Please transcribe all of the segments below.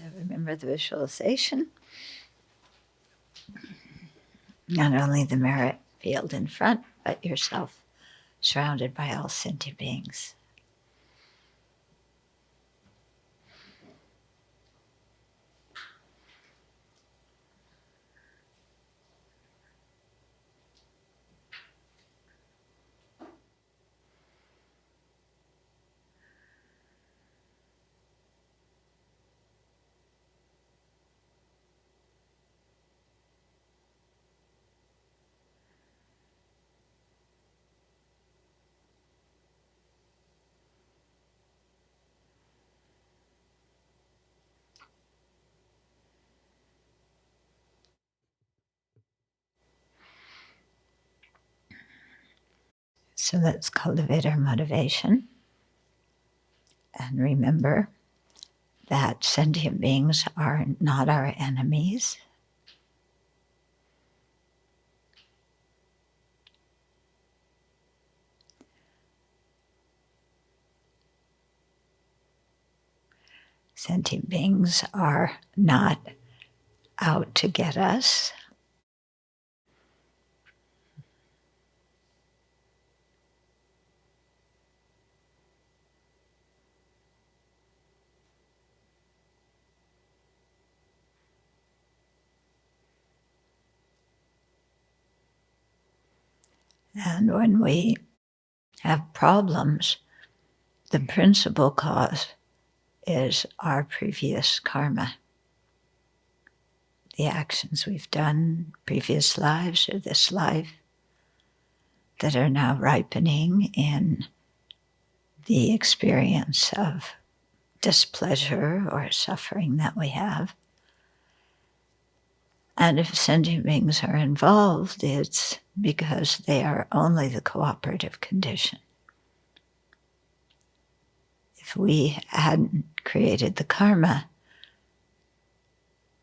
So remember the visualization. Not only the mirror field in front, but yourself surrounded by all sentient beings. So let's cultivate our motivation and remember that sentient beings are not our enemies. Sentient beings are not out to get us. And when we have problems, the principal cause is our previous karma, the actions we've done, previous lives or this life, that are now ripening in the experience of displeasure or suffering that we have. And if sentient beings are involved, it's because they are only the cooperative condition. If we hadn't created the karma,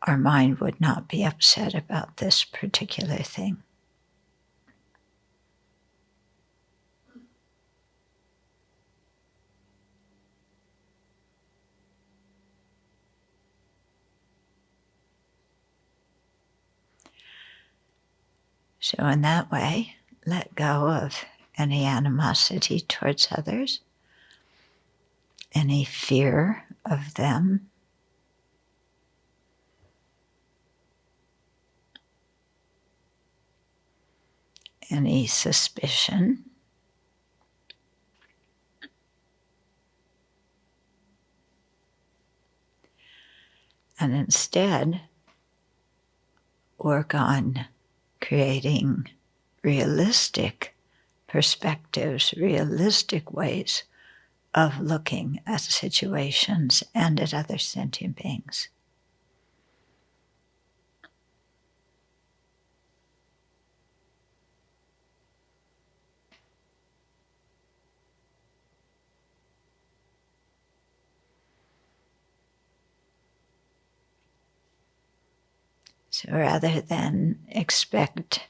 our mind would not be upset about this particular thing. So in that way, let go of any animosity towards others, any fear of them, any suspicion. And instead, work on creating realistic perspectives, realistic ways of looking at situations and at other sentient beings. So rather than expect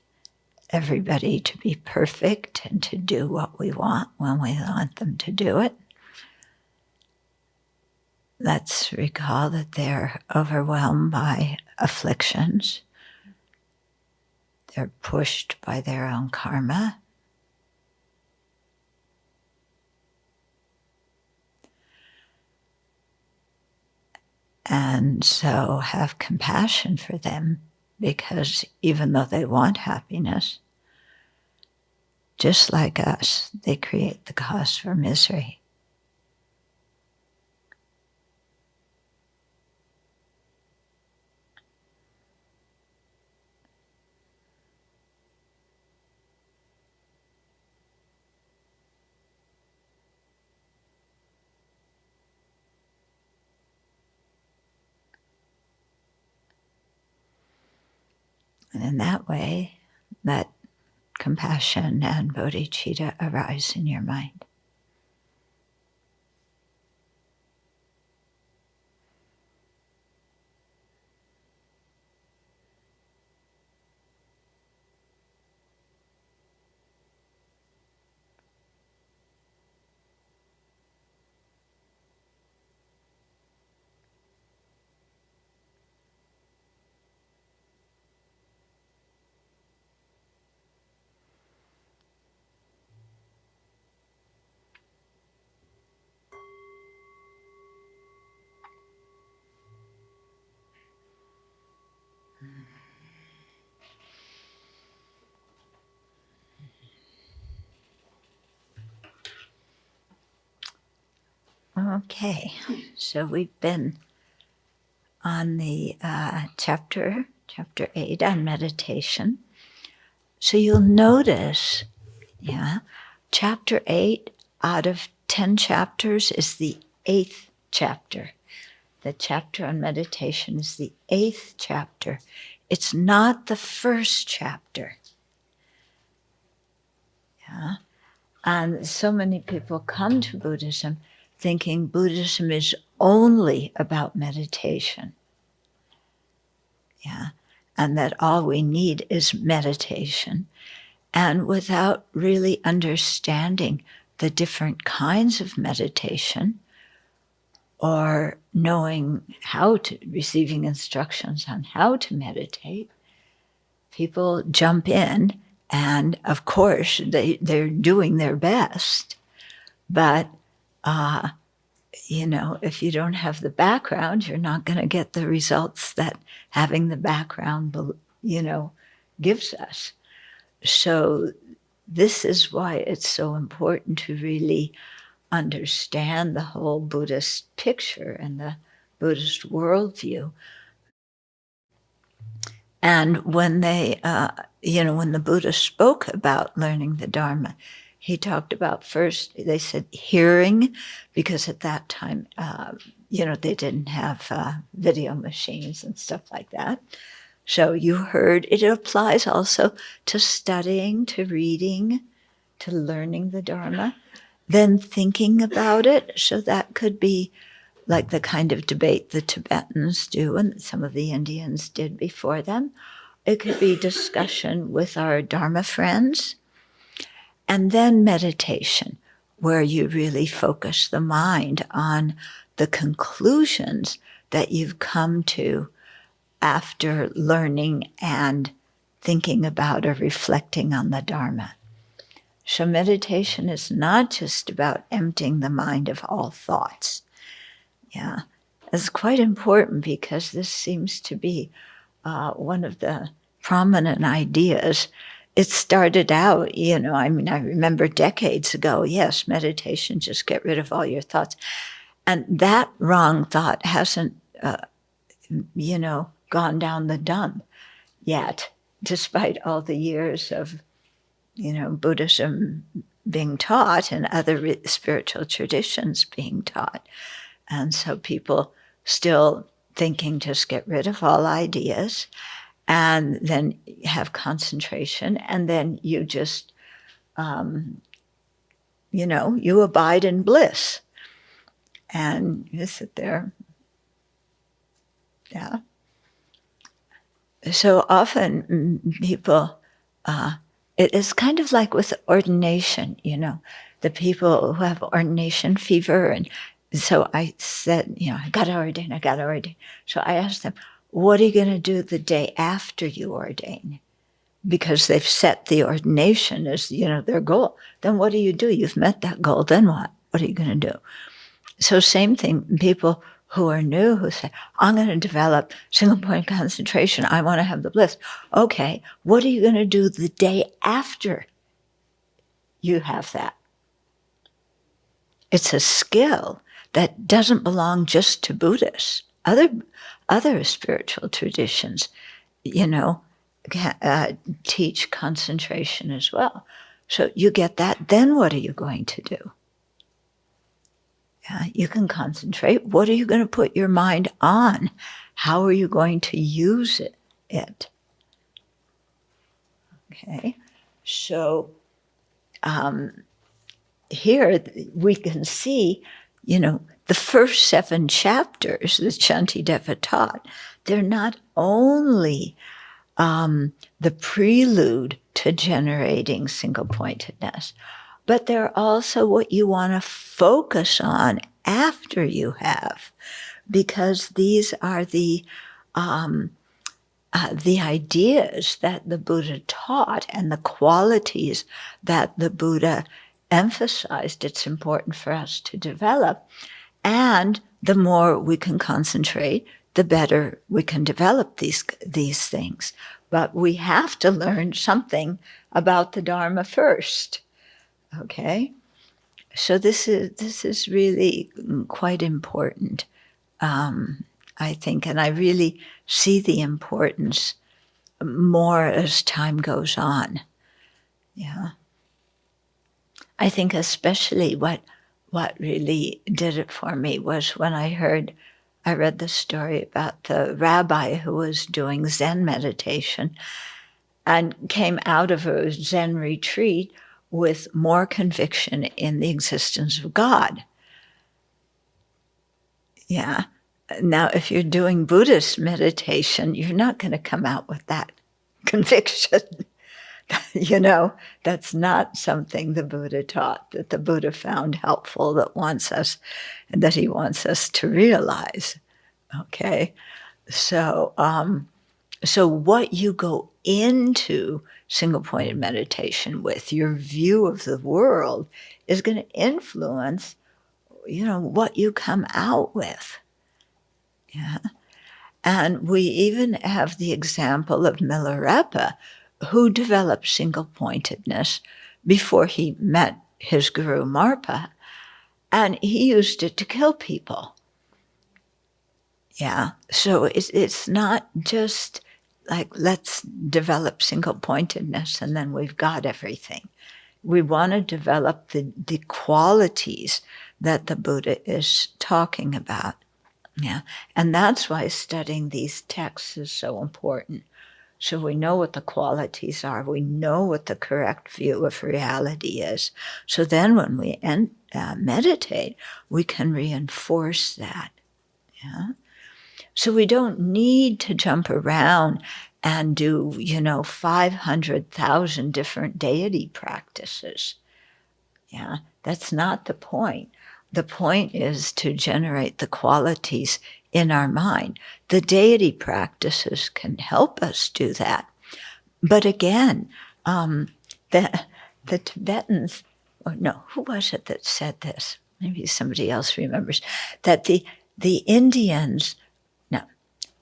everybody to be perfect and to do what we want when we want them to do it, let's recall that they're overwhelmed by afflictions. They're pushed by their own karma. And so have compassion for them, because even though they want happiness, just like us, they create the cause for misery. And in that way, let compassion and bodhicitta arise in your mind. Okay, so we've been on the chapter 8 on meditation. So you'll notice, chapter 8 out of 10 chapters is the 8th chapter. The chapter on meditation is the 8th chapter. It's not the first chapter. And so many people come to Buddhism thinking Buddhism is only about meditation. And that all we need is meditation. And without really understanding the different kinds of meditation or knowing receiving instructions on how to meditate, people jump in and of course they're doing their best. But, if you don't have the background, you're not going to get the results that having the background, gives us. So this is why it's so important to really understand the whole Buddhist picture and the Buddhist worldview. And when when the Buddha spoke about learning the Dharma, he talked about first, they said hearing, because at that time, they didn't have video machines and stuff like that. So you heard, it applies also to studying, to reading, to learning the Dharma, then thinking about it. So that could be like the kind of debate the Tibetans do and some of the Indians did before them. It could be discussion with our Dharma friends. And then meditation, where you really focus the mind on the conclusions that you've come to after learning and thinking about or reflecting on the Dharma. So meditation is not just about emptying the mind of all thoughts. It's quite important because this seems to be one of the prominent ideas. It started out, I remember decades ago, yes, meditation, just get rid of all your thoughts. And that wrong thought hasn't, gone down the dump yet, despite all the years of, Buddhism being taught and other spiritual traditions being taught. And so people still thinking just get rid of all ideas and then have concentration, and then you just, you abide in bliss. And you sit there. So often people, it is kind of like with ordination, the people who have ordination fever. And so I said, I got to ordain. So I asked them, what are you going to do the day after you ordain? Because they've set the ordination as, their goal. Then what do? You've met that goal. Then what? What are you going to do? So same thing, people who are new, who say, I'm going to develop single point concentration. I want to have the bliss. Okay, what are you going to do the day after you have that? It's a skill that doesn't belong just to Buddhists. Other spiritual traditions, teach concentration as well. So you get that, then what are you going to do? You can concentrate. What are you going to put your mind on? How are you going to use it? Okay, so here we can see, the first 7 chapters that Shantideva taught, they're not only the prelude to generating single-pointedness, but they're also what you want to focus on after you have, because these are the ideas that the Buddha taught and the qualities that the Buddha emphasized. It's important for us to develop, and the more we can concentrate, the better we can develop these things. But we have to learn something about the Dharma first. Okay? So this is really quite important, I think, and I really see the importance more as time goes on. Yeah, I think especially what really did it for me was when I read the story about the rabbi who was doing Zen meditation and came out of a Zen retreat with more conviction in the existence of God. Yeah. Now, if you're doing Buddhist meditation, you're not going to come out with that conviction. That's not something the Buddha taught, that the Buddha found helpful, that he wants us to realize. Okay. So, so what you go into single-pointed meditation with, your view of the world, is going to influence, what you come out with. Yeah. And we even have the example of Milarepa, who developed single-pointedness before he met his guru Marpa, and he used it to kill people. Yeah, so it's not just like, let's develop single-pointedness and then we've got everything. We want to develop the qualities that the Buddha is talking about. Yeah, and that's why studying these texts is so important. So we know what the qualities are. We know what the correct view of reality is. So then when we meditate, we can reinforce that. Yeah. So we don't need to jump around and do, 500,000 different deity practices. Yeah, that's not the point. The point is to generate the qualities in our mind. The deity practices can help us do that. But again, the Tibetans, or no, who was it that said this? Maybe somebody else remembers, that the Indians, no,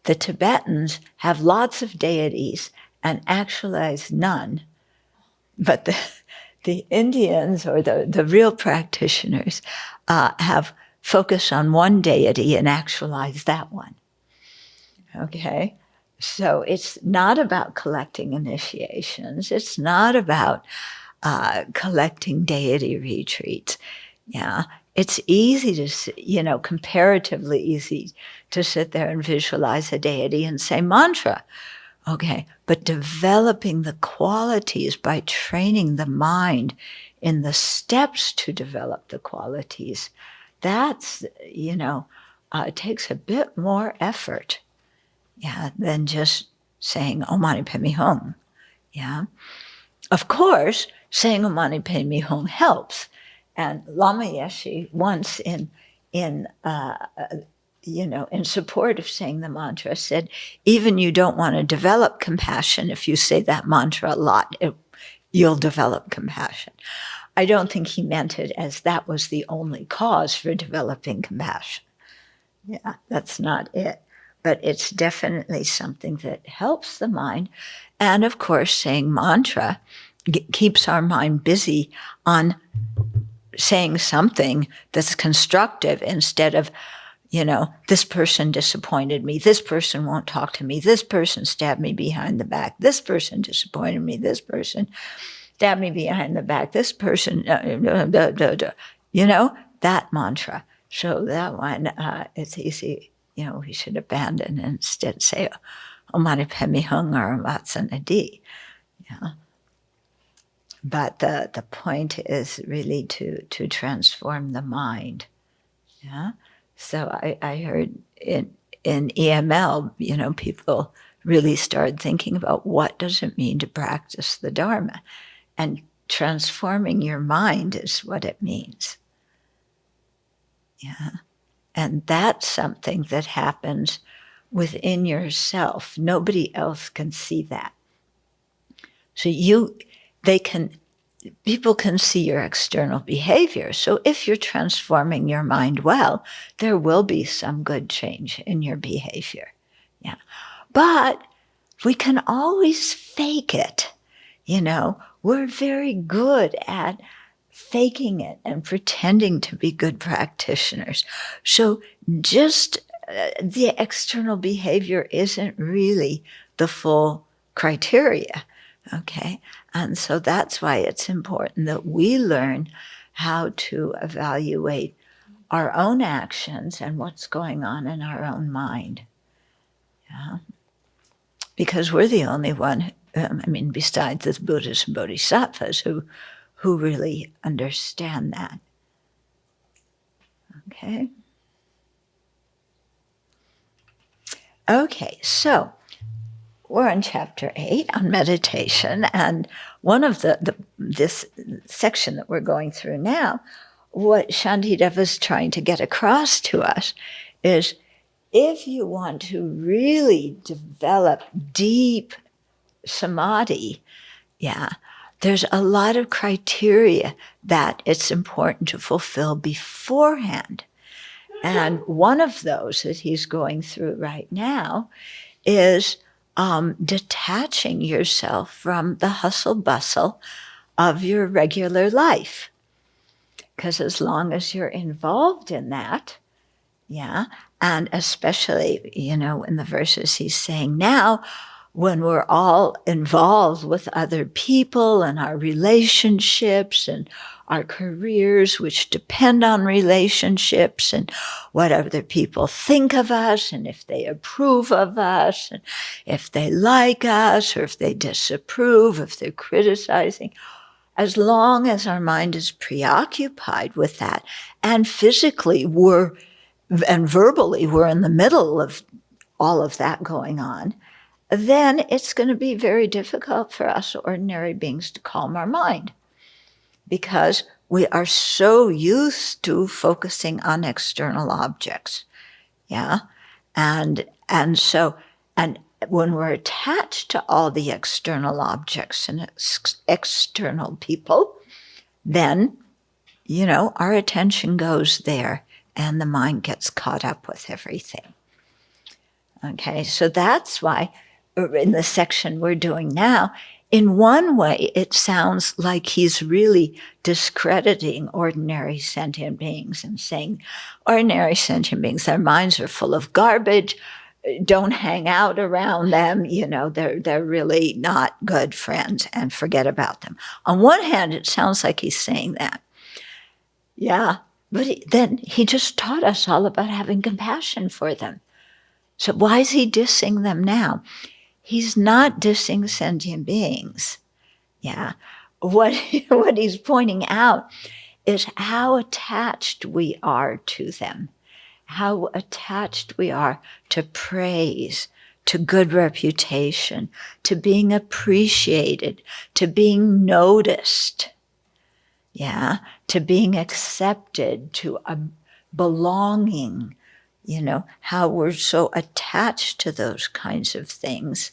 the Tibetans have lots of deities and actualize none, but the Indians, or the real practitioners, have focused on one deity and actualize that one. Okay? So it's not about collecting initiations. It's not about collecting deity retreats. Yeah. It's easy to, comparatively easy to sit there and visualize a deity and say mantra. Okay, but developing the qualities by training the mind in the steps to develop the qualities, that's, it takes a bit more effort, yeah, than just saying Om Mani Padme Hum. Yeah. Of course, saying Om Mani Padme Hum helps. And Lama Yeshe once in support of saying the mantra, said, even you don't want to develop compassion. If you say that mantra a lot, you'll develop compassion. I don't think he meant it as that was the only cause for developing compassion. Yeah, that's not it. But it's definitely something that helps the mind. And of course, saying mantra keeps our mind busy on saying something that's constructive instead of, this person disappointed me, this person won't talk to me, this person stabbed me behind the back, this person disappointed me, this person stabbed me behind the back, this person, that mantra. So that one, it's easy, we should abandon and instead say, Om Mani Padme Hum or Om Vatsana Di. Yeah. But the point is really to transform the mind. Yeah. So I heard in EML, people really started thinking about what does it mean to practice the Dharma, and transforming your mind is what it means. Yeah. And that's something that happens within yourself. Nobody else can see that. So people can see your external behavior. So if you're transforming your mind well, there will be some good change in your behavior. Yeah. But we can always fake it. We're very good at faking it and pretending to be good practitioners. So just the external behavior isn't really the full criteria, okay? And so that's why it's important that we learn how to evaluate our own actions and what's going on in our own mind. Yeah. Because we're the only one, besides the Buddhas and Bodhisattvas who really understand that. Okay? Okay, so we're on chapter 8 on meditation, and one of this section that we're going through now, what Shantideva is trying to get across to us is if you want to really develop deep samadhi, there's a lot of criteria that it's important to fulfill beforehand. And one of those that he's going through right now is detaching yourself from the hustle bustle of your regular life. Because as long as you're involved in that, and especially, in the verses he's saying now, when we're all involved with other people and our relationships and our careers, which depend on relationships and what other people think of us and if they approve of us and if they like us or if they disapprove, if they're criticizing, as long as our mind is preoccupied with that and physically and verbally we're in the middle of all of that going on, then it's going to be very difficult for us ordinary beings to calm our mind because we are so used to focusing on external objects. And when we're attached to all the external objects and external people, then, our attention goes there and the mind gets caught up with everything. Okay, so that's why in the section we're doing now, in one way, it sounds like he's really discrediting ordinary sentient beings and saying, ordinary sentient beings, their minds are full of garbage, don't hang out around them, they're really not good friends and forget about them. On one hand, it sounds like he's saying that. But then he just taught us all about having compassion for them. So why is he dissing them now? He's not dissing sentient beings. What he's pointing out is how attached we are to them, how attached we are to praise, to good reputation, to being appreciated, to being noticed, to being accepted, to a belonging. How we're so attached to those kinds of things,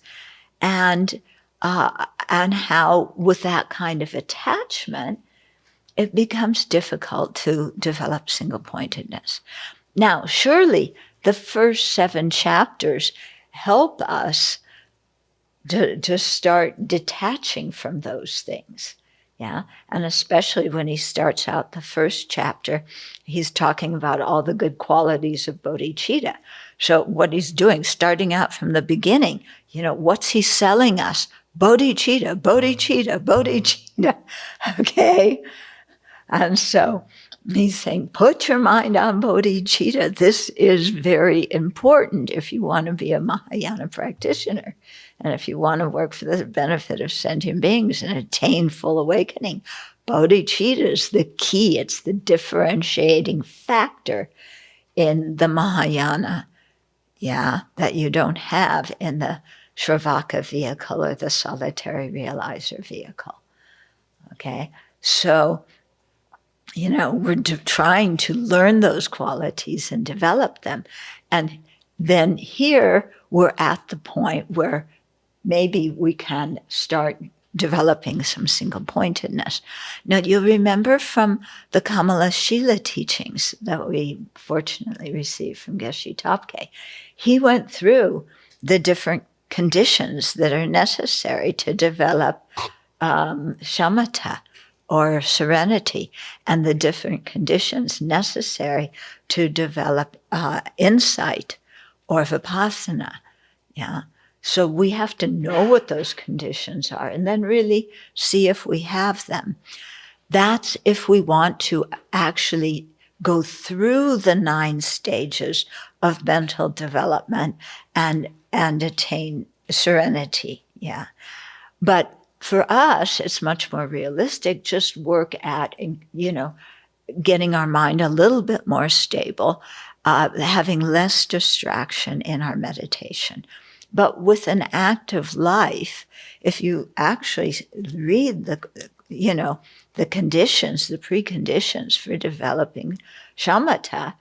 and how with that kind of attachment, it becomes difficult to develop single-pointedness. Now, surely the first 7 chapters help us to start detaching from those things. And especially when he starts out the first chapter, he's talking about all the good qualities of bodhicitta. So what he's doing, starting out from the beginning, what's he selling us? Bodhicitta, bodhicitta, bodhicitta, okay? And so he's saying, put your mind on bodhicitta. This is very important if you want to be a Mahayana practitioner. And if you want to work for the benefit of sentient beings and attain full awakening, bodhicitta is the key. It's the differentiating factor in the Mahayana, that you don't have in the Shravaka vehicle or the solitary realizer vehicle. Okay? So, we're trying to learn those qualities and develop them. And then here we're at the point where maybe we can start developing some single-pointedness. Now, you'll remember from the Kamala Shila teachings that we fortunately received from Geshe Topke, he went through the different conditions that are necessary to develop shamatha, or serenity, and the different conditions necessary to develop insight or vipassana. Yeah. So we have to know what those conditions are and then really see if we have them. That's if we want to actually go through the 9 stages of mental development and attain serenity. Yeah. But for us, it's much more realistic. Just work at, getting our mind a little bit more stable, having less distraction in our meditation. But with an active life, if you actually read the conditions, the preconditions for developing shamatha,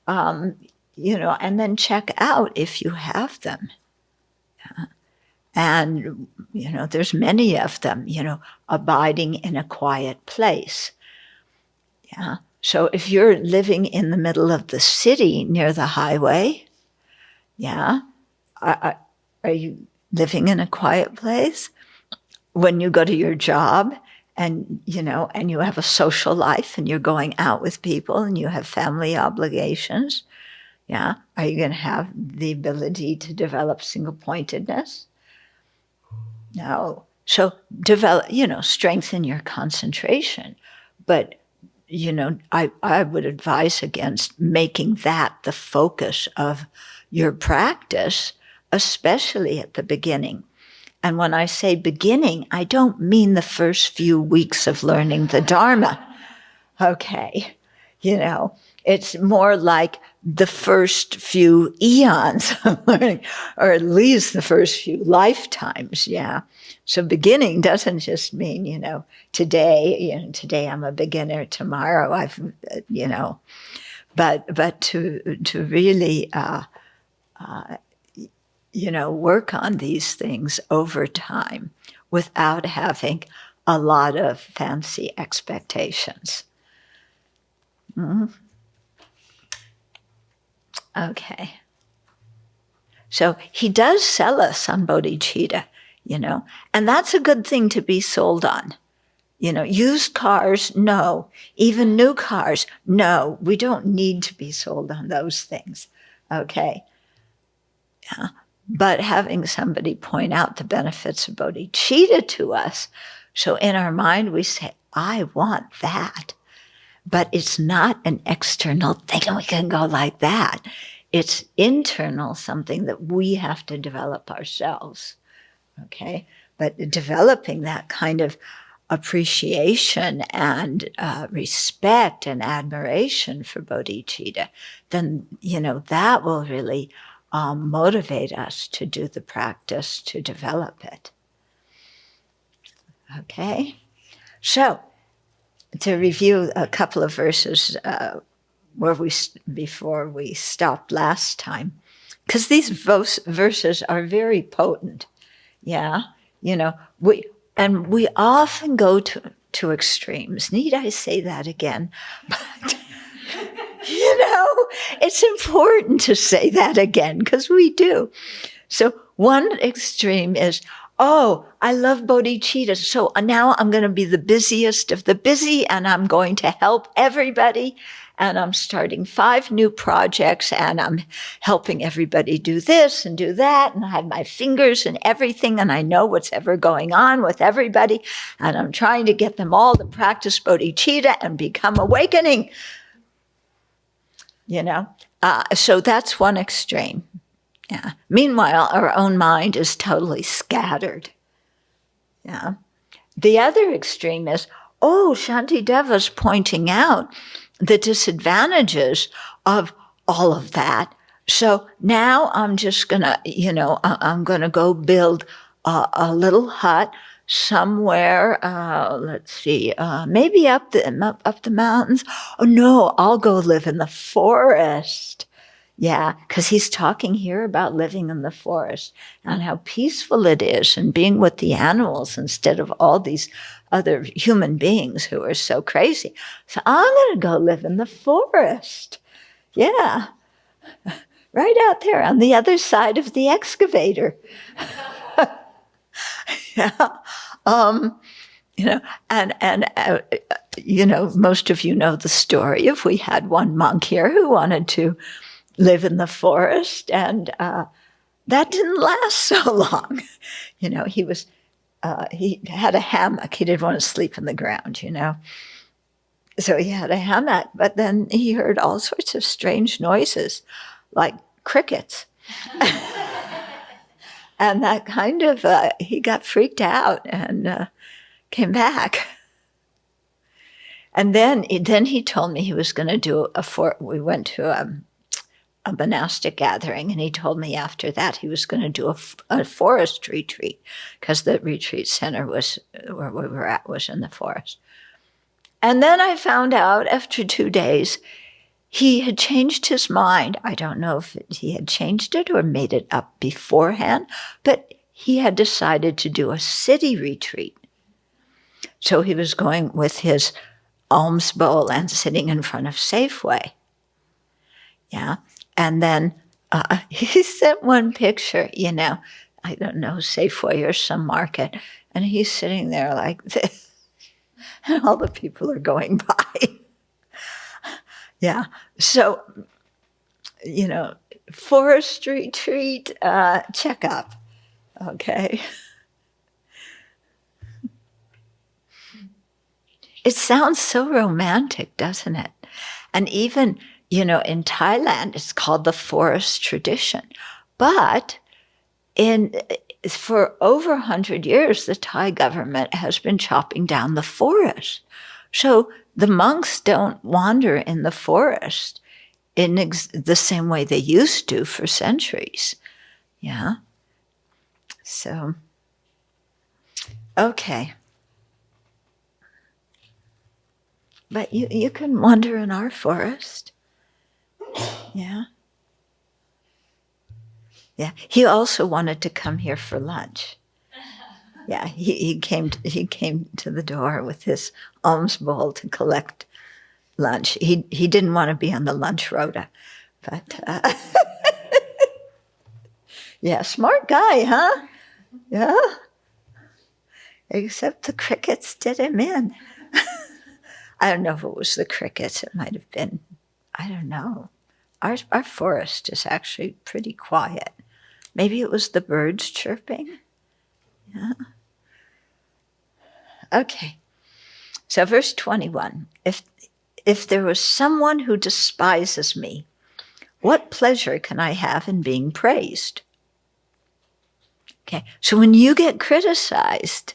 and then check out if you have them. And, there's many of them, abiding in a quiet place. Yeah. So if you're living in the middle of the city near the highway, yeah, are you living in a quiet place? When you go to your job and, and you have a social life and you're going out with people and you have family obligations, yeah, are you going to have the ability to develop single-pointedness? No. So develop, strengthen your concentration. But, I would advise against making that the focus of your practice, especially at the beginning. And when I say beginning, I don't mean the first few weeks of learning the Dharma. Okay. It's more like the first few eons of learning, or at least the first few lifetimes. Yeah. So beginning doesn't just mean, today I'm a beginner, tomorrow but to really, work on these things over time without having a lot of fancy expectations. Mm-hmm. Okay. So he does sell us on bodhicitta, and that's a good thing to be sold on. Used cars, no. Even new cars, no. We don't need to be sold on those things. Okay. Yeah. But having somebody point out the benefits of bodhicitta to us, so in our mind we say, I want that. But it's not an external thing we can go like that. It's internal, something that we have to develop ourselves. Okay? But developing that kind of appreciation and respect and admiration for bodhicitta, then, that will really motivate us to do the practice to develop it. Okay? So, to review a couple of verses before we stopped last time, because these verses are very potent. Yeah, we often go to extremes. Need I say that again? But it's important to say that again because we do. So one extreme is, oh, I love bodhicitta, so now I'm going to be the busiest of the busy and I'm going to help everybody and I'm starting 5 new projects and I'm helping everybody do this and do that and I have my fingers in everything and I know what's ever going on with everybody and I'm trying to get them all to practice bodhicitta and become awakening. So that's one extreme. Yeah. Meanwhile, our own mind is totally scattered. Yeah. The other extreme is, Shantideva's pointing out the disadvantages of all of that. So now I'm just gonna, I'm gonna go build a little hut somewhere. Let's see, maybe up the mountains. Oh no, I'll go live in the forest. Yeah, because he's talking here about living in the forest and how peaceful it is and being with the animals instead of all these other human beings who are so crazy. So I'm going to go live in the forest. Yeah, right out there on the other side of the excavator. Yeah. Most of you know the story of we had one monk here who wanted to live in the forest, and that didn't last so long. He had a hammock. He didn't want to sleep in the ground, So he had a hammock, but then he heard all sorts of strange noises, like crickets. And that kind of, he got freaked out and came back. And then he told me he was going to do we went to a monastic gathering, and he told me after that he was going to do a forest retreat, because the retreat center was where we were at was in the forest. And then I found out after 2 days he had changed his mind. I don't know if he had changed it or made it up beforehand, but he had decided to do a city retreat. So he was going with his alms bowl and sitting in front of Safeway. Yeah. And then he sent one picture, I don't know, Safeway or some market, and he's sitting there like this, and all the people are going by. Yeah. So, forest retreat checkup. Okay. It sounds so romantic, doesn't it? And even, in Thailand, it's called the forest tradition. But for over 100 years, the Thai government has been chopping down the forest. So the monks don't wander in the forest in the same way they used to for centuries. Yeah. So, okay. But you can wander in our forest. Yeah. Yeah. He also wanted to come here for lunch. Yeah, he came to the door with his alms bowl to collect lunch. He didn't want to be on the lunch rota, but yeah, smart guy, huh? Yeah. Except the crickets did him in. I don't know if it was the crickets. It might have been. I don't know. Our forest is actually pretty quiet. Maybe it was the birds chirping. Yeah. Okay. So verse 21, if there was someone who despises me, what pleasure can I have in being praised? Okay. So when you get criticized,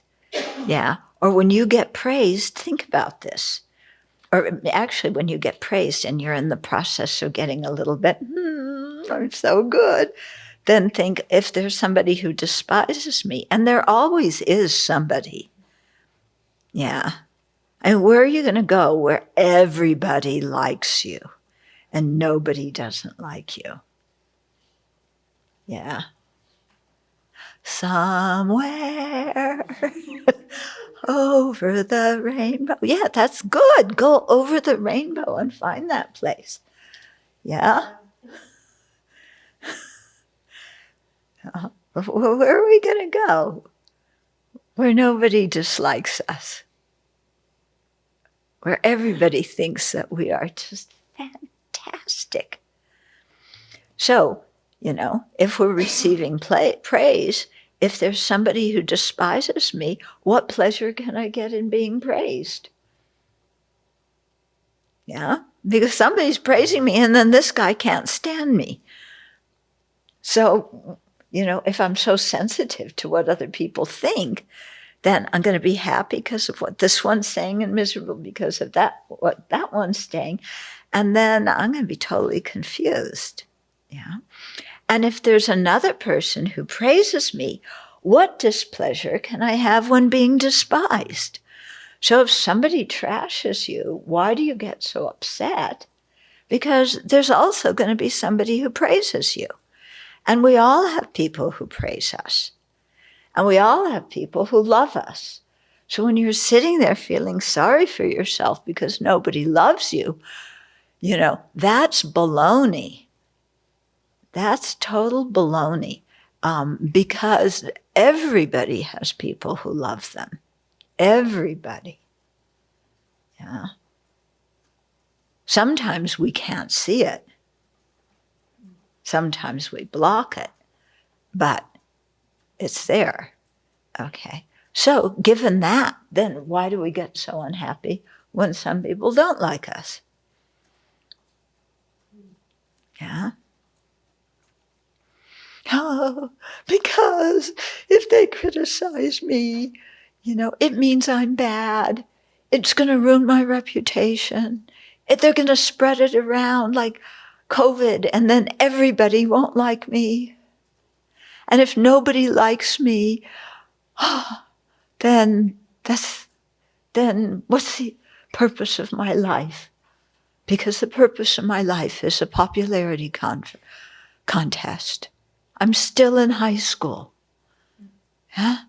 or when you get praised, think about this. Or actually, when you get praised and you're in the process of getting a little bit, I'm so good, then think, if there's somebody who despises me, and there always is somebody. Yeah. And where are you going to go where everybody likes you and nobody doesn't like you? Yeah. Somewhere over the rainbow. Yeah, that's good. Go over the rainbow and find that place. Yeah. Where are we going to go? Where nobody dislikes us. Where everybody thinks that we are just fantastic. So, if we're receiving praise, if there's somebody who despises me, what pleasure can I get in being praised? Yeah, because somebody's praising me and then this guy can't stand me. So, if I'm so sensitive to what other people think, then I'm going to be happy because of what this one's saying and miserable because of what that one's saying. And then I'm going to be totally confused. Yeah. And if there's another person who praises me, what displeasure can I have when being despised? So if somebody trashes you, why do you get so upset? Because there's also going to be somebody who praises you. And we all have people who praise us. And we all have people who love us. So when you're sitting there feeling sorry for yourself because nobody loves you, that's baloney. That's total baloney. Because everybody has people who love them. everybody. Yeah. Sometimes we can't see it. Sometimes we block it, but it's there. Okay. So given that, then why do we get so unhappy when some people don't like us? Yeah. Oh, because if they criticize me, it means I'm bad. It's going to ruin my reputation. They're going to spread it around like COVID, and then everybody won't like me. And if nobody likes me, then what's the purpose of my life? Because the purpose of my life is a popularity contest. I'm still in high school. Yeah?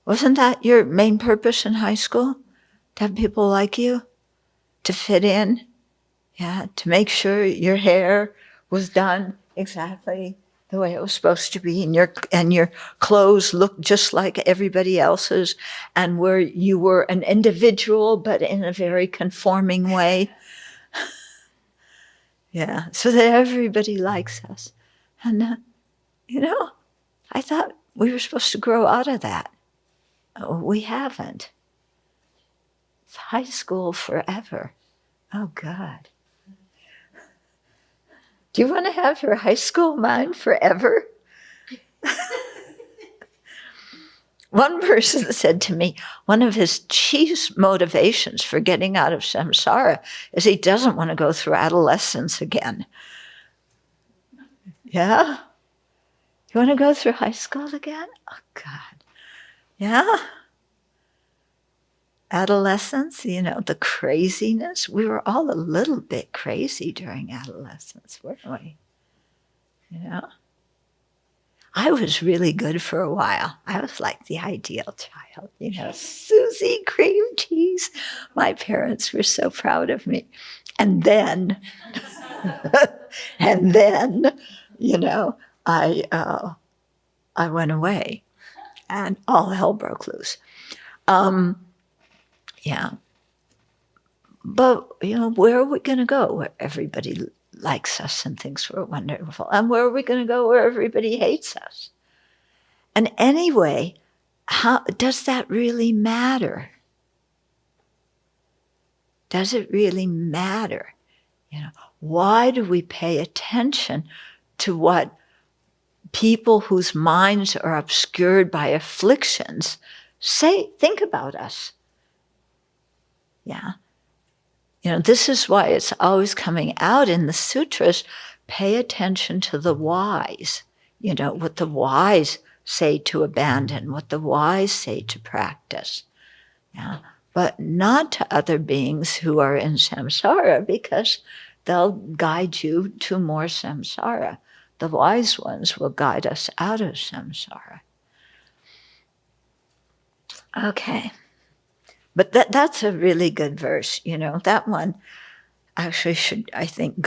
Wasn't that your main purpose in high school? To have people like you? To fit in? Yeah? To make sure your hair was done exactly the way it was supposed to be, and your clothes looked just like everybody else's, and where you were an individual but in a very conforming way. Yeah, so that everybody likes us. And I thought we were supposed to grow out of that. Oh, we haven't. It's high school forever. Oh, God. Do you want to have your high school mind forever? One person said to me, one of his chief motivations for getting out of samsara is he doesn't want to go through adolescence again. Yeah? You want to go through high school again? Oh, God. Yeah? Adolescence, the craziness. We were all a little bit crazy during adolescence, weren't we? I was really good for a while. I was like the ideal child, Susie cream cheese. My parents were so proud of me. And then, I went away and all hell broke loose. Yeah. But, where are we going to go where everybody likes us and thinks we're wonderful? And where are we going to go where everybody hates us? And anyway, how does that really matter? Does it really matter? Why do we pay attention to what people whose minds are obscured by afflictions think about us? Yeah. This is why it's always coming out in the sutras. Pay attention to the wise. What the wise say to abandon, what the wise say to practice. Yeah. But not to other beings who are in samsara, because they'll guide you to more samsara. The wise ones will guide us out of samsara. Okay. But that's a really good verse. That one actually should, I think,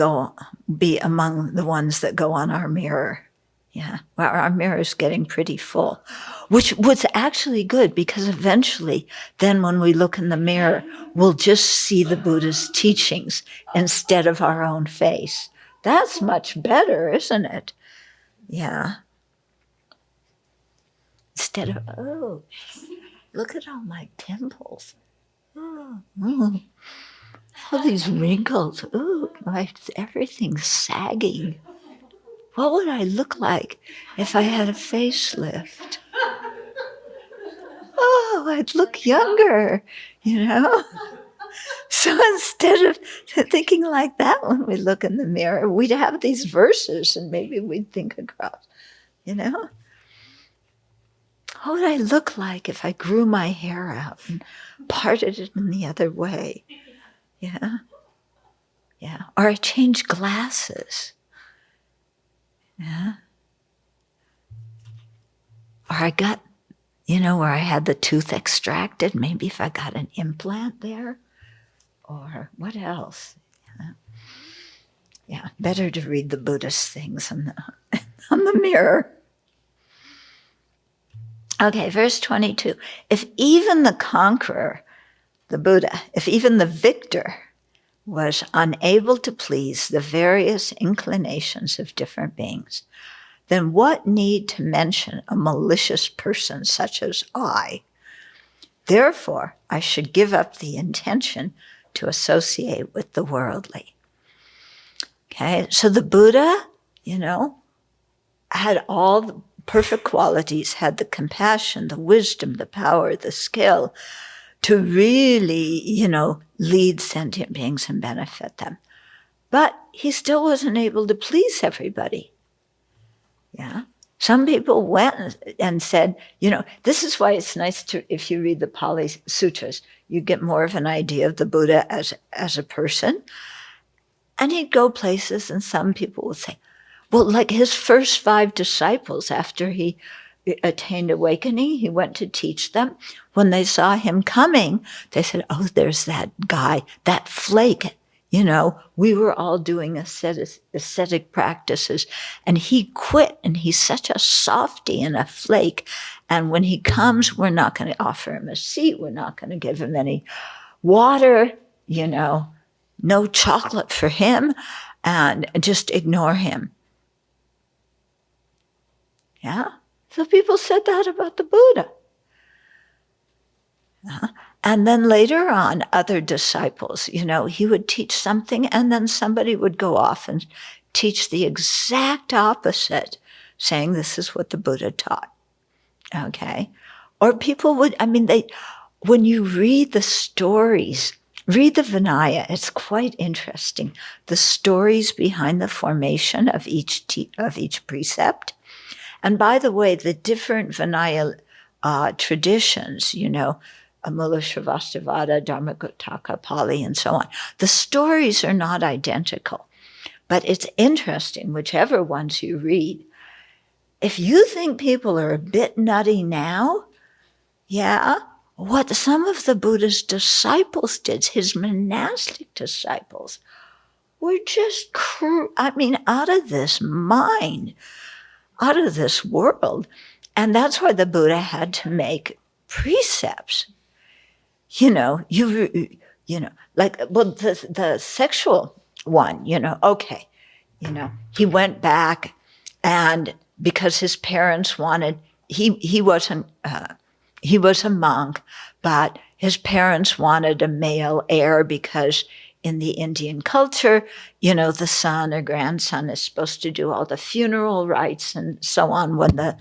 be among the ones that go on our mirror. Yeah, well, our mirror is getting pretty full, which was actually good, because eventually then when we look in the mirror, we'll just see the Buddha's teachings instead of our own face. That's much better, isn't it? Yeah. Instead of, oh, look at all my pimples. Oh, all these wrinkles. Oh, everything's sagging. What would I look like if I had a facelift? Oh, I'd look younger, So instead of thinking like that when we look in the mirror, we'd have these verses and maybe we'd think across, What would I look like if I grew my hair out and parted it in the other way? Yeah. Yeah. Or I changed glasses. Yeah. Or I got, where I had the tooth extracted, maybe if I got an implant there. Or what else? Yeah, better to read the Buddhist things on the mirror. Okay, verse 22. If even the conqueror, the Buddha, if even the victor was unable to please the various inclinations of different beings, then what need to mention a malicious person such as I? Therefore, I should give up the intention to associate with the worldly. Okay, so the Buddha, had all the perfect qualities, had the compassion, the wisdom, the power, the skill to really, lead sentient beings and benefit them. But he still wasn't able to please everybody. Yeah. Some people went and said, this is why it's nice to, if you read the Pali Sutras, you get more of an idea of the Buddha as a person. And he'd go places and some people would say, well, like his first 5 disciples after he attained awakening, he went to teach them. When they saw him coming, they said, oh, there's that guy, that flake. We were all doing ascetic practices, and he quit, and he's such a softy and a flake. And when he comes, we're not going to offer him a seat. We're not going to give him any water, no chocolate for him, and just ignore him. Yeah? So people said that about the Buddha. And then later on, other disciples, he would teach something and then somebody would go off and teach the exact opposite, saying this is what the Buddha taught. Okay? Or people would, when you read the stories, read the Vinaya, it's quite interesting. The stories behind the formation of each precept. And by the way, the different Vinaya traditions, Amula Sravastivada, Dharmakotaka, Pali, and so on, the stories are not identical. But it's interesting, whichever ones you read. If you think people are a bit nutty now, what some of the Buddha's disciples did, his monastic disciples, were just, out of this mind, out of this world. And that's why the Buddha had to make precepts. The sexual one, he went back, and because his parents wanted, he was a monk, but his parents wanted a male heir because in the Indian culture, the son or grandson is supposed to do all the funeral rites and so on when the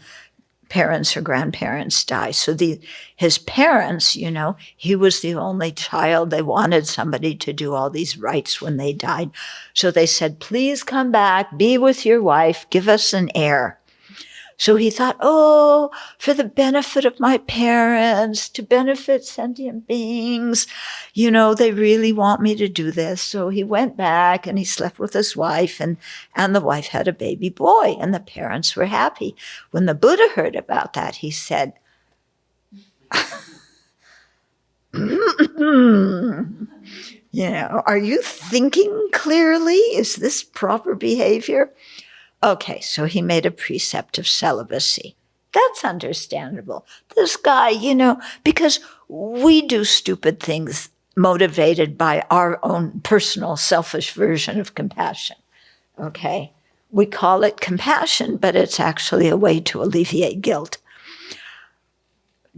parents or grandparents die. So his parents, he was the only child. They wanted somebody to do all these rites when they died. So they said, please come back, be with your wife, give us an heir. So he thought, for the benefit of my parents, to benefit sentient beings, they really want me to do this. So he went back and he slept with his wife, and the wife had a baby boy, and the parents were happy. When the Buddha heard about that, he said, are you thinking clearly? Is this proper behavior? Okay, so he made a precept of celibacy. That's understandable. This guy, because we do stupid things motivated by our own personal selfish version of compassion. Okay? We call it compassion, but it's actually a way to alleviate guilt.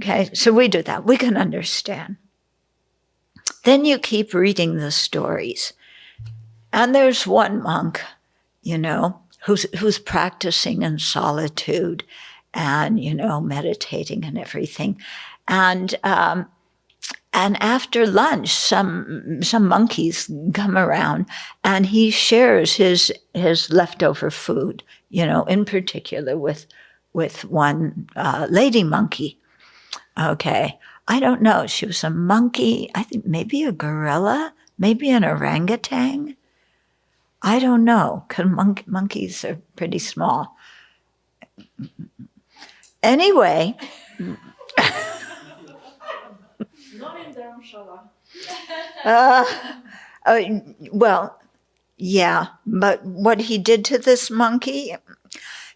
Okay, so we do that. We can understand. Then you keep reading the stories. And there's one monk, who's practicing in solitude and, meditating and everything. And after lunch, some monkeys come around and he shares his leftover food, in particular with one lady monkey. Okay. I don't know. She was a monkey, I think maybe a gorilla, maybe an orangutan. I don't know, because monkeys are pretty small. Anyway. Not in Dharamshala. Well, yeah, but what he did to this monkey,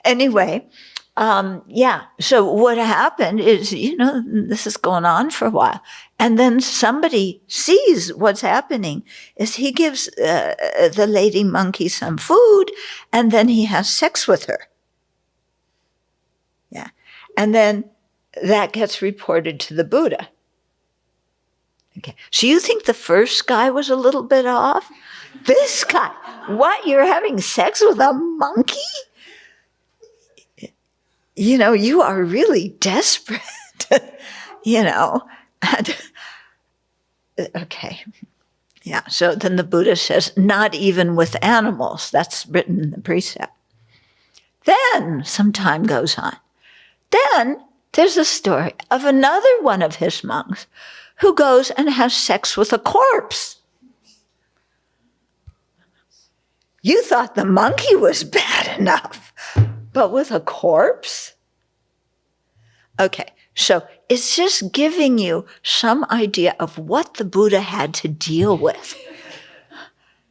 anyway, So what happened is, this is going on for a while. And then somebody sees what's happening is he gives the lady monkey some food and then he has sex with her. Yeah. And then that gets reported to the Buddha. Okay. So you think the first guy was a little bit off? This guy, what? You're having sex with a monkey? You are really desperate, And, okay. Yeah. So then the Buddha says, not even with animals. That's written in the precept. Then some time goes on. Then there's a story of another one of his monks who goes and has sex with a corpse. You thought the monkey was bad enough, but with a corpse? Okay, so it's just giving you some idea of what the Buddha had to deal with.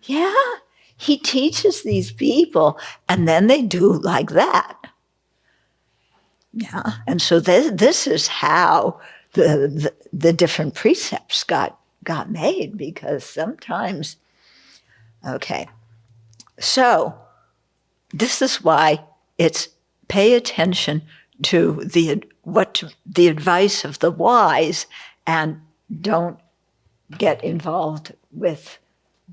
Yeah, he teaches these people, and then they do like that. Yeah, and so this is how the different precepts got made, because sometimes, okay, so this is why it's pay attention to the advice of the wise and don't get involved with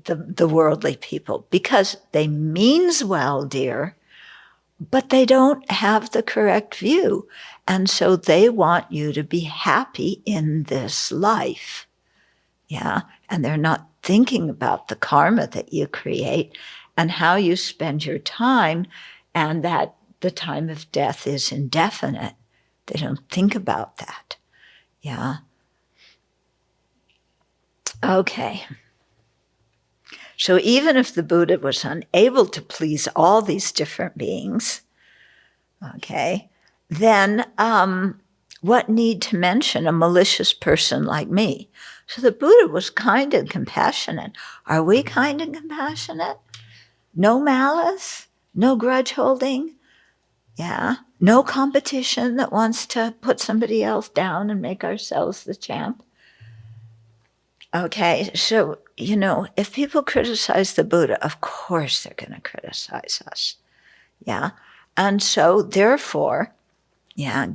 the worldly people, because they means well, dear, but they don't have the correct view. And so they want you to be happy in this life. Yeah. And they're not thinking about the karma that you create and how you spend your time, and that the time of death is indefinite. They don't think about that. Yeah. Okay. So even if the Buddha was unable to please all these different beings, okay, then what need to mention a malicious person like me? So the Buddha was kind and compassionate. Are we kind and compassionate? No malice, no grudge holding, yeah, no competition that wants to put somebody else down and make ourselves the champ. Okay, so, if people criticize the Buddha, of course they're going to criticize us. Yeah, and so therefore,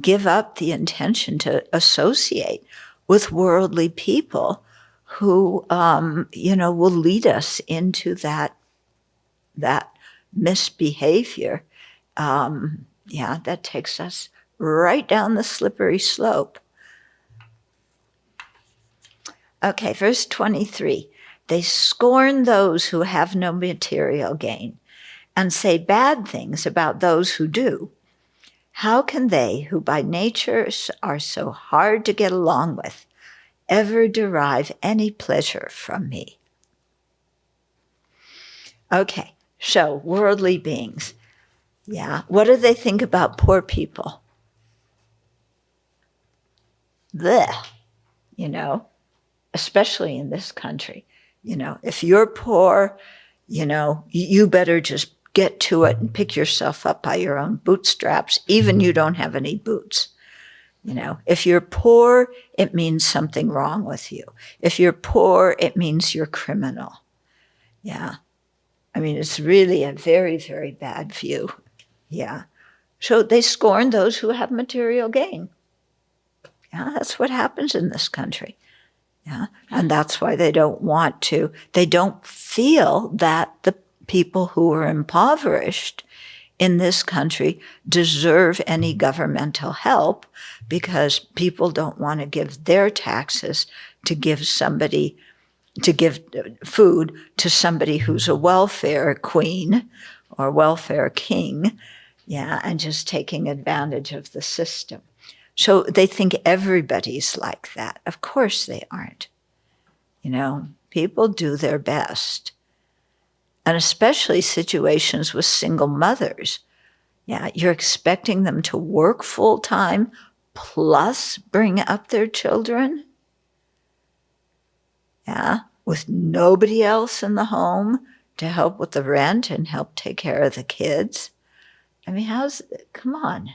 give up the intention to associate with worldly people who, will lead us into that misbehavior. That takes us right down the slippery slope. Okay, verse 23. They scorn those who have no material gain and say bad things about those who do. How can they, who by nature are so hard to get along with, ever derive any pleasure from me? Okay, so worldly beings. Yeah, what do they think about poor people? Blech, especially in this country. If you're poor, you better just get to it and pick yourself up by your own bootstraps, even you don't have any boots. If you're poor, it means something wrong with you. If you're poor, it means you're criminal. Yeah. I mean, it's really a very, very bad view. Yeah. So they scorn those who have material gain. Yeah, that's what happens in this country. Yeah. And that's why they don't feel that the people who are impoverished in this country deserve any governmental help, because people don't want to give their taxes to give food to somebody who's a welfare queen or welfare king, and just taking advantage of the system. So they think everybody's like that. Of course they aren't. People do their best. And especially situations with single mothers. Yeah, you're expecting them to work full time plus bring up their children. Yeah, with nobody else in the home to help with the rent and help take care of the kids. I mean, come on.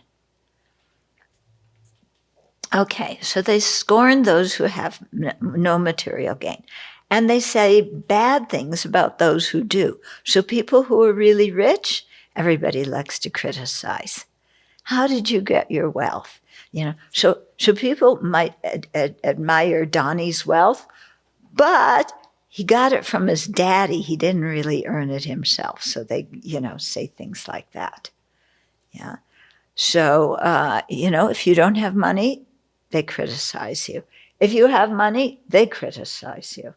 Okay, so they scorn those who have no material gain. And they say bad things about those who do. So people who are really rich, everybody likes to criticize. How did you get your wealth? So people might admire Donnie's wealth, but he got it from his daddy. He didn't really earn it himself. So they, say things like that. Yeah. So, if you don't have money, they criticize you. If you have money, they criticize you.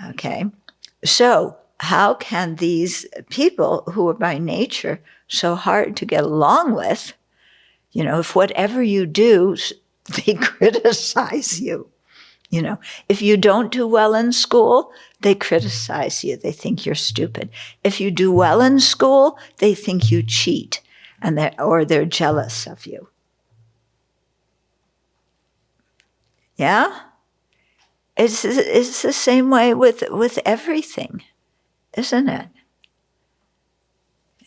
Okay. So how can these people who are by nature so hard to get along with, if whatever you do, they criticize you? If you don't do well in school, they criticize you. They think you're stupid. If you do well in school, they think you cheat, or they're jealous of you. Yeah? It's the same way with everything, isn't it?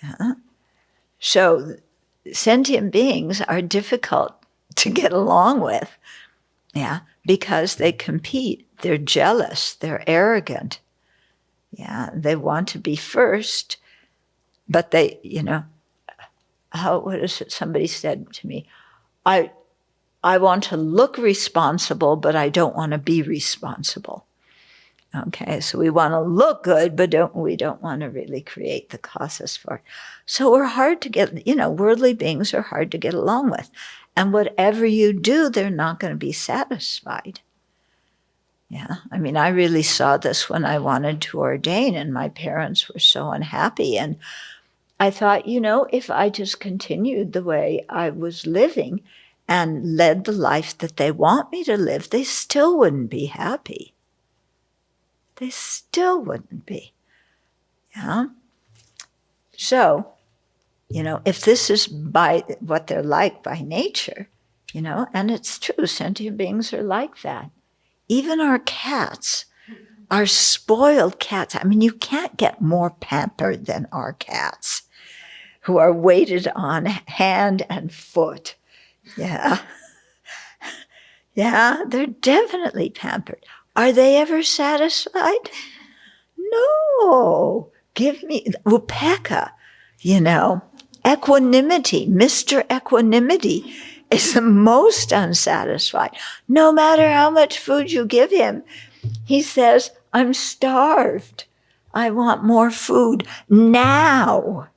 Yeah. So sentient beings are difficult to get along with, yeah, because they compete. They're jealous. They're arrogant. Yeah, they want to be first, but they, what is it? Somebody said to me, I want to look responsible, but I don't want to be responsible. Okay, so we want to look good, but we don't want to really create the causes for it. So we're hard to get, worldly beings are hard to get along with. And whatever you do, they're not going to be satisfied. Yeah, I really saw this when I wanted to ordain, and my parents were so unhappy. And I thought, if I just continued the way I was living and led the life that they want me to live, they still wouldn't be happy. They still wouldn't be. Yeah. So, if this is by what they're like by nature, and it's true, sentient beings are like that. Even our cats, our spoiled cats. You can't get more pampered than our cats, who are weighted on hand and foot. Yeah. Yeah, they're definitely pampered. Are they ever satisfied? No. Give me upeka, equanimity. Mr. Equanimity is the most unsatisfied. No matter how much food you give him, he says, I'm starved. I want more food now.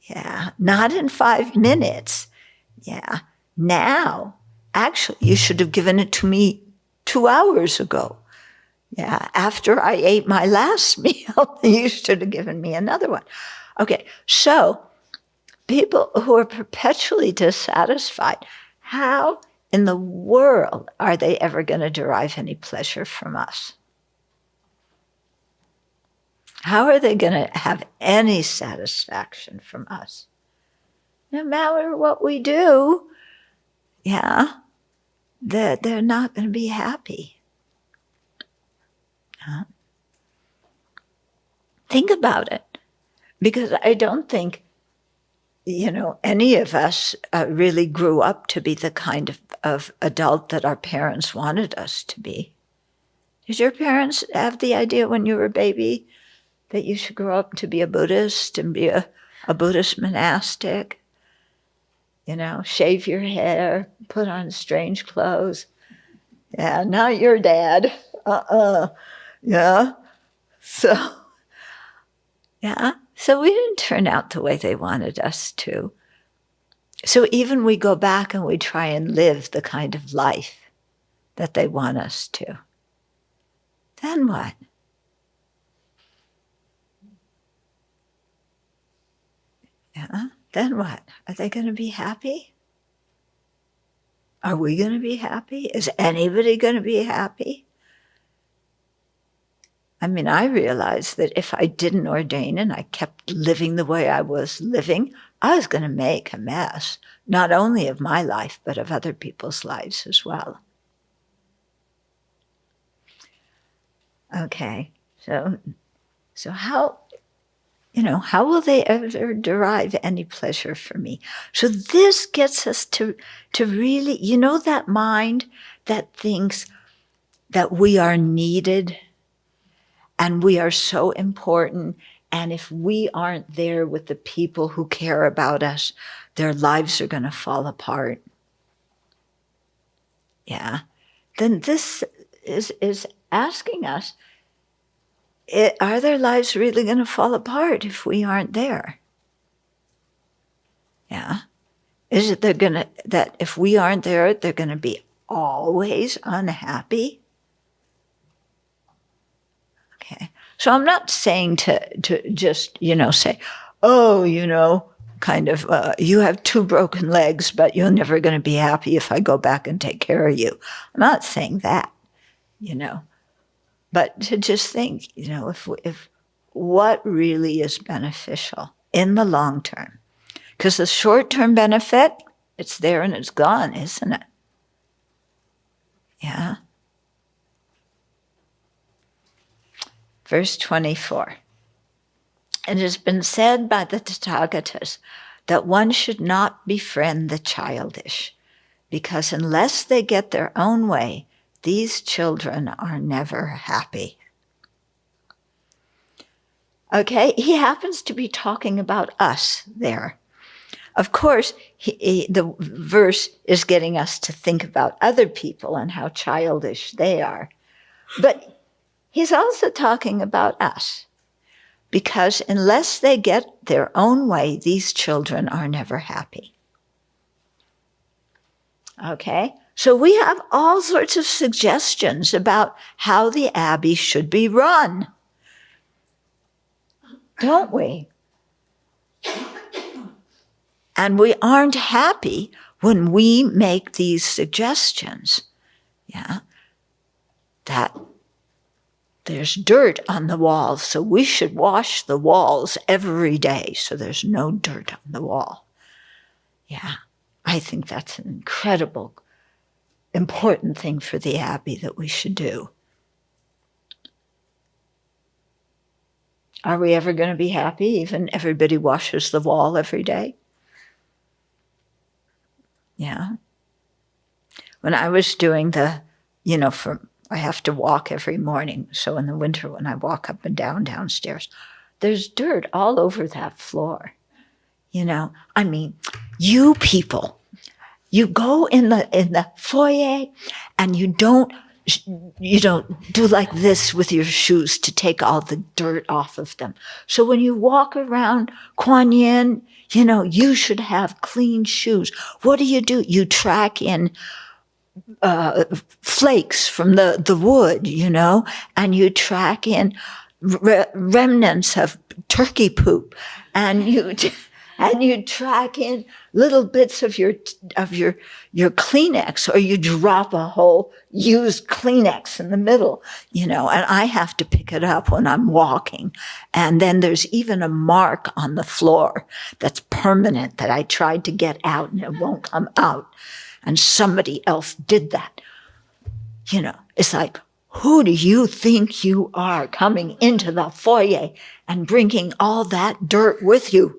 Yeah, not in 5 minutes. Yeah, now. Actually, you should have given it to me 2 hours ago. Yeah, after I ate my last meal, you should have given me another one. Okay, so people who are perpetually dissatisfied, how in the world are they ever going to derive any pleasure from us? How are they going to have any satisfaction from us? No matter what we do, yeah, they're not going to be happy. Huh? Think about it, because I don't think, any of us really grew up to be the kind of adult that our parents wanted us to be. Did your parents have the idea when you were a baby that you should grow up to be a Buddhist and be a Buddhist monastic? Shave your hair, put on strange clothes. Yeah, not your dad. Yeah. So we didn't turn out the way they wanted us to. So even we go back and we try and live the kind of life that they want us to. Then what? Yeah, then what? Are they going to be happy? Are we going to be happy? Is anybody going to be happy? I realized that if I didn't ordain and I kept living the way I was living, I was going to make a mess, not only of my life, but of other people's lives as well. Okay, so how, how will they ever derive any pleasure from me? So this gets us to really, that mind that thinks that we are needed and we are so important. And if we aren't there with the people who care about us, their lives are going to fall apart. Yeah. Then this is asking us, are their lives really going to fall apart if we aren't there? Yeah. Is it that if we aren't there, they're going to be always unhappy? Okay. So I'm not saying to just, say, kind of, you have 2 broken legs, but you're never going to be happy if I go back and take care of you. I'm not saying that, but to just think, if what really is beneficial in the long term, because the short-term benefit, it's there and it's gone, isn't it? Yeah. Verse 24. It has been said by the Tathagatas that one should not befriend the childish, because unless they get their own way, these children are never happy. Okay, he happens to be talking about us there. Of course, the verse is getting us to think about other people and how childish they are. But he's also talking about us. Because unless they get their own way, these children are never happy. Okay? So we have all sorts of suggestions about how the Abbey should be run. Don't we? And we aren't happy when we make these suggestions. Yeah? That there's dirt on the walls, so we should wash the walls every day so there's no dirt on the wall. Yeah, I think that's an incredible, important thing for the Abbey that we should do. Are we ever going to be happy even everybody washes the wall every day? Yeah. When I was doing I have to walk every morning. So in the winter when I walk up and downstairs, there's dirt all over that floor. You people, you go in the foyer and you don't do like this with your shoes to take all the dirt off of them. So when you walk around Kuan Yin, you should have clean shoes. What do? You track in flakes from the wood, and you track in remnants of turkey poop, and you track in little bits of your Kleenex, or you drop a whole used Kleenex in the middle, and I have to pick it up when I'm walking. And then there's even a mark on the floor that's permanent that I tried to get out and it won't come out. And somebody else did that. It's like, who do you think you are coming into the foyer and bringing all that dirt with you?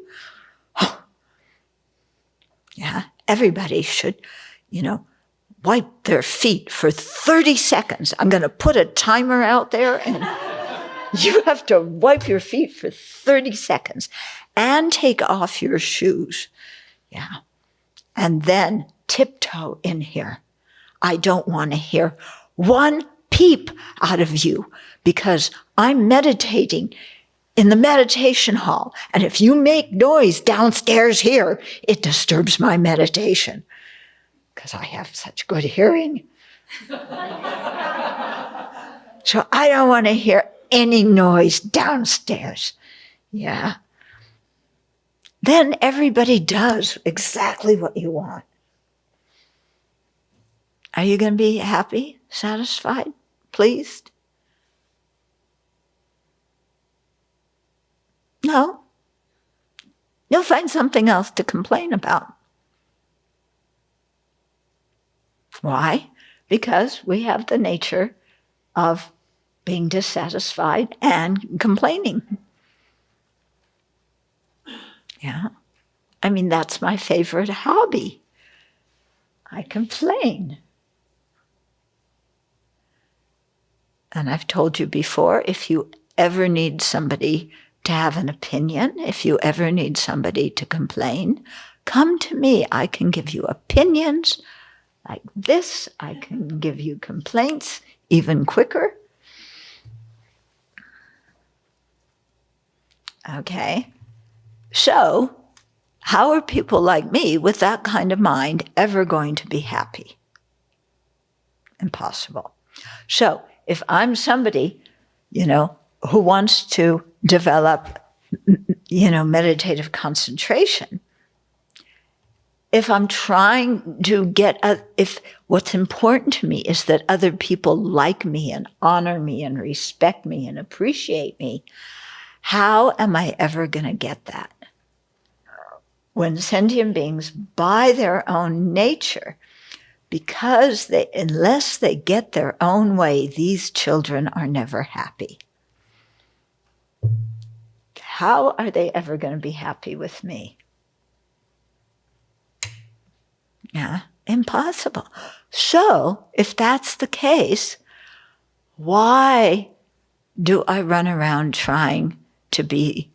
Yeah, everybody should, wipe their feet for 30 seconds. I'm going to put a timer out there and you have to wipe your feet for 30 seconds and take off your shoes. Yeah. And then tiptoe in here. I don't want to hear one peep out of you because I'm meditating in the meditation hall. And if you make noise downstairs here, it disturbs my meditation because I have such good hearing. So I don't want to hear any noise downstairs. Yeah. Then everybody does exactly what you want. Are you going to be happy, satisfied, pleased? No. You'll find something else to complain about. Why? Because we have the nature of being dissatisfied and complaining. Yeah. I mean, that's my favorite hobby. I complain. And I've told you before, if you ever need somebody to have an opinion, if you ever need somebody to complain, come to me. I can give you opinions like this. I can give you complaints even quicker. Okay. So, how are people like me with that kind of mind ever going to be happy? Impossible. So, if I'm somebody, who wants to develop, meditative concentration, if I'm trying to if what's important to me is that other people like me and honor me and respect me and appreciate me, how am I ever going to get that? When sentient beings, by their own nature, because unless they get their own way, these children are never happy. How are they ever going to be happy with me? Yeah, impossible. So, if that's the case, why do I run around trying to be,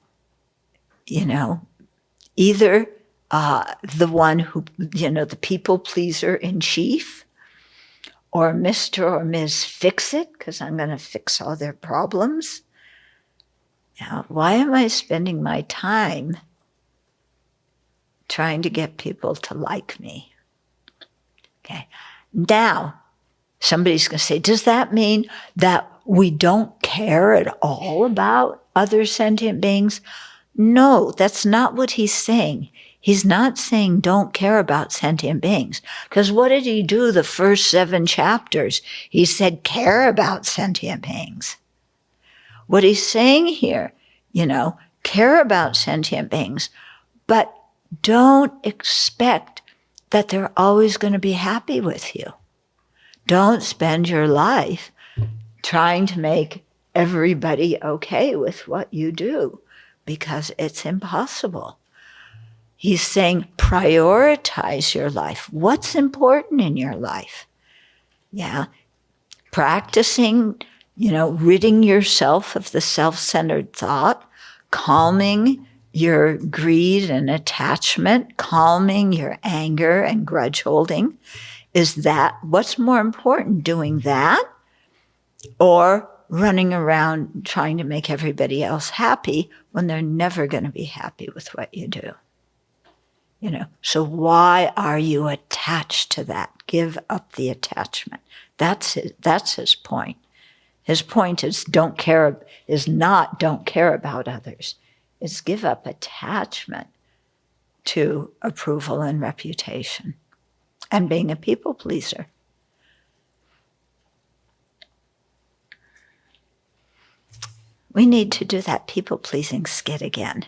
either the one who, the people pleaser in chief, or Mr. or Ms. Fix-It, because I'm going to fix all their problems? Now, why am I spending my time trying to get people to like me? Okay. Now, somebody's going to say, does that mean that we don't care at all about other sentient beings? No, that's not what he's saying. He's not saying don't care about sentient beings. Because what did he do the first 7 chapters? He said care about sentient beings. What he's saying here, care about sentient beings, but don't expect that they're always going to be happy with you. Don't spend your life trying to make everybody okay with what you do, because it's impossible. He's saying prioritize your life. What's important in your life? Yeah. Practicing, ridding yourself of the self-centered thought, calming your greed and attachment, calming your anger and grudge holding. Is that what's more important, doing that or running around trying to make everybody else happy when they're never going to be happy with what you do? So why are you attached to that? Give up the attachment. That's his point. His point is not don't care about others. It's give up attachment to approval and reputation and being a people pleaser. We need to do that people pleasing skit again.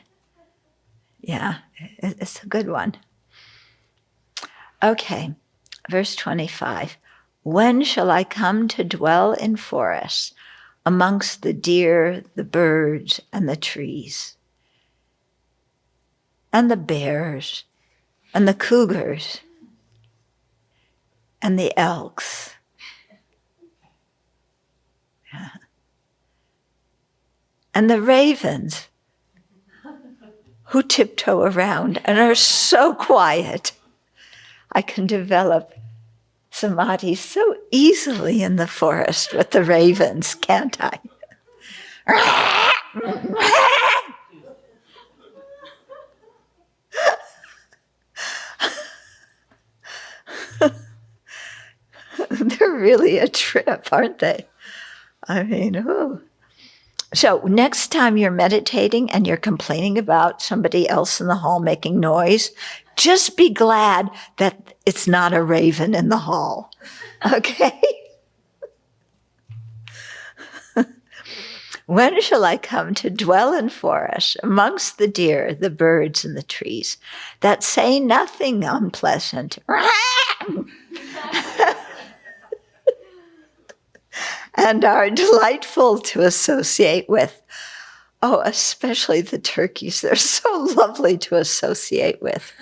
Yeah, it's a good one. Okay, verse 25. When shall I come to dwell in forests, amongst the deer, the birds, and the trees, and the bears, and the cougars, and the elks? Yeah. And the ravens, who tiptoe around and are so quiet. I can develop samadhi so easily in the forest with the ravens, can't I? They're really a trip, aren't they? I mean, oh. So next time you're meditating and you're complaining about somebody else in the hall making noise, just be glad that it's not a raven in the hall, okay? When shall I come to dwell in forests, amongst the deer, the birds, and the trees, that say nothing unpleasant, and are delightful to associate with? Oh, especially the turkeys. They're so lovely to associate with.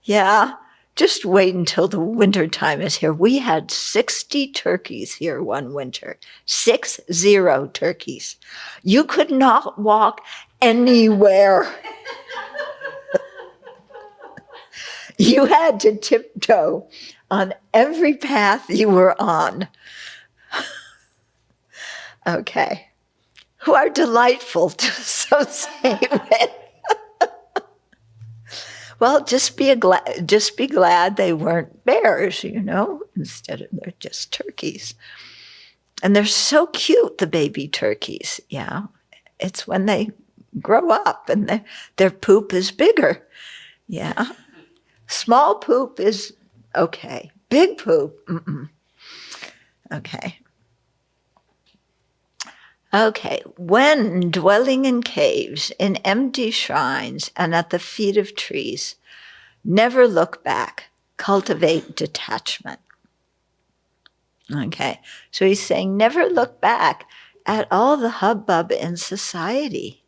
Yeah, just wait until the winter time is here. We had 60 turkeys here one winter. 60 turkeys. You could not walk anywhere. You had to tiptoe on every path you were on. Okay. Who are delightful to associate with. Well, just be glad they weren't bears, instead of they're just turkeys. And they're so cute, the baby turkeys. Yeah. It's when they grow up and their poop is bigger. Yeah. Small poop is okay. Big poop, okay. Okay, when dwelling in caves, in empty shrines, and at the feet of trees, never look back, cultivate detachment. Okay, so he's saying never look back at all the hubbub in society.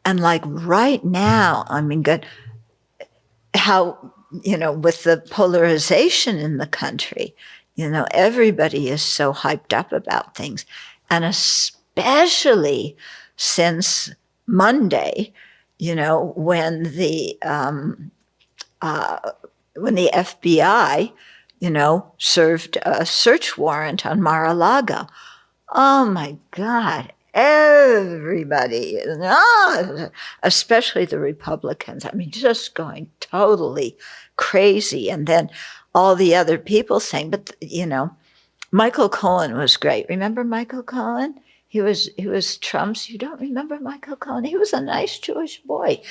And like right now, good, how, with the polarization in the country, everybody is so hyped up about things. And especially since Monday, when the FBI, served a search warrant on Mar-a-Lago. Oh my God, everybody, especially the Republicans, just going totally crazy. And then all the other people saying, but, Michael Cohen was great. Remember Michael Cohen? He was Trump's. You don't remember Michael Cohen? He was a nice Jewish boy.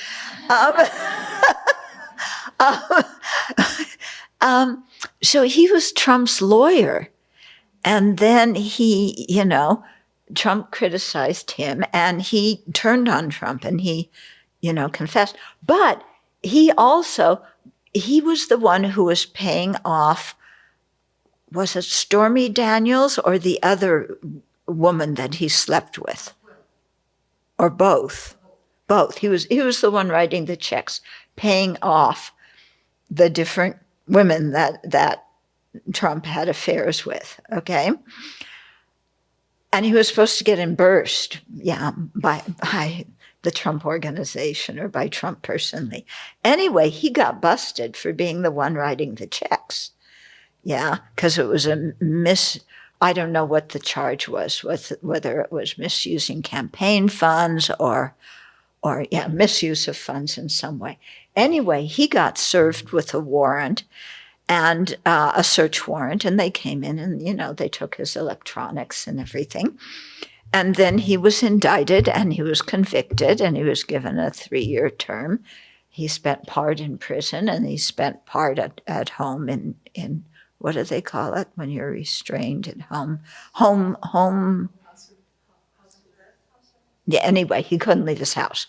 So he was Trump's lawyer. And then Trump criticized him and he turned on Trump and he, confessed. But he was the one who was paying off, was it Stormy Daniels or the other woman that he slept with? Or both? Both. He was the one writing the checks, paying off the different women that Trump had affairs with, okay? And he was supposed to get reimbursed, by the Trump organization or by Trump personally. Anyway, he got busted for being the one writing the checks. Yeah, because it was I don't know what the charge was, whether it was misusing campaign funds or misuse of funds in some way. Anyway, he got served with a warrant and a search warrant, and they came in and, they took his electronics and everything. And then he was indicted and he was convicted and he was given a 3-year term. He spent part in prison and he spent part at home in what do they call it when you're restrained at home? Home. Yeah, anyway, he couldn't leave his house.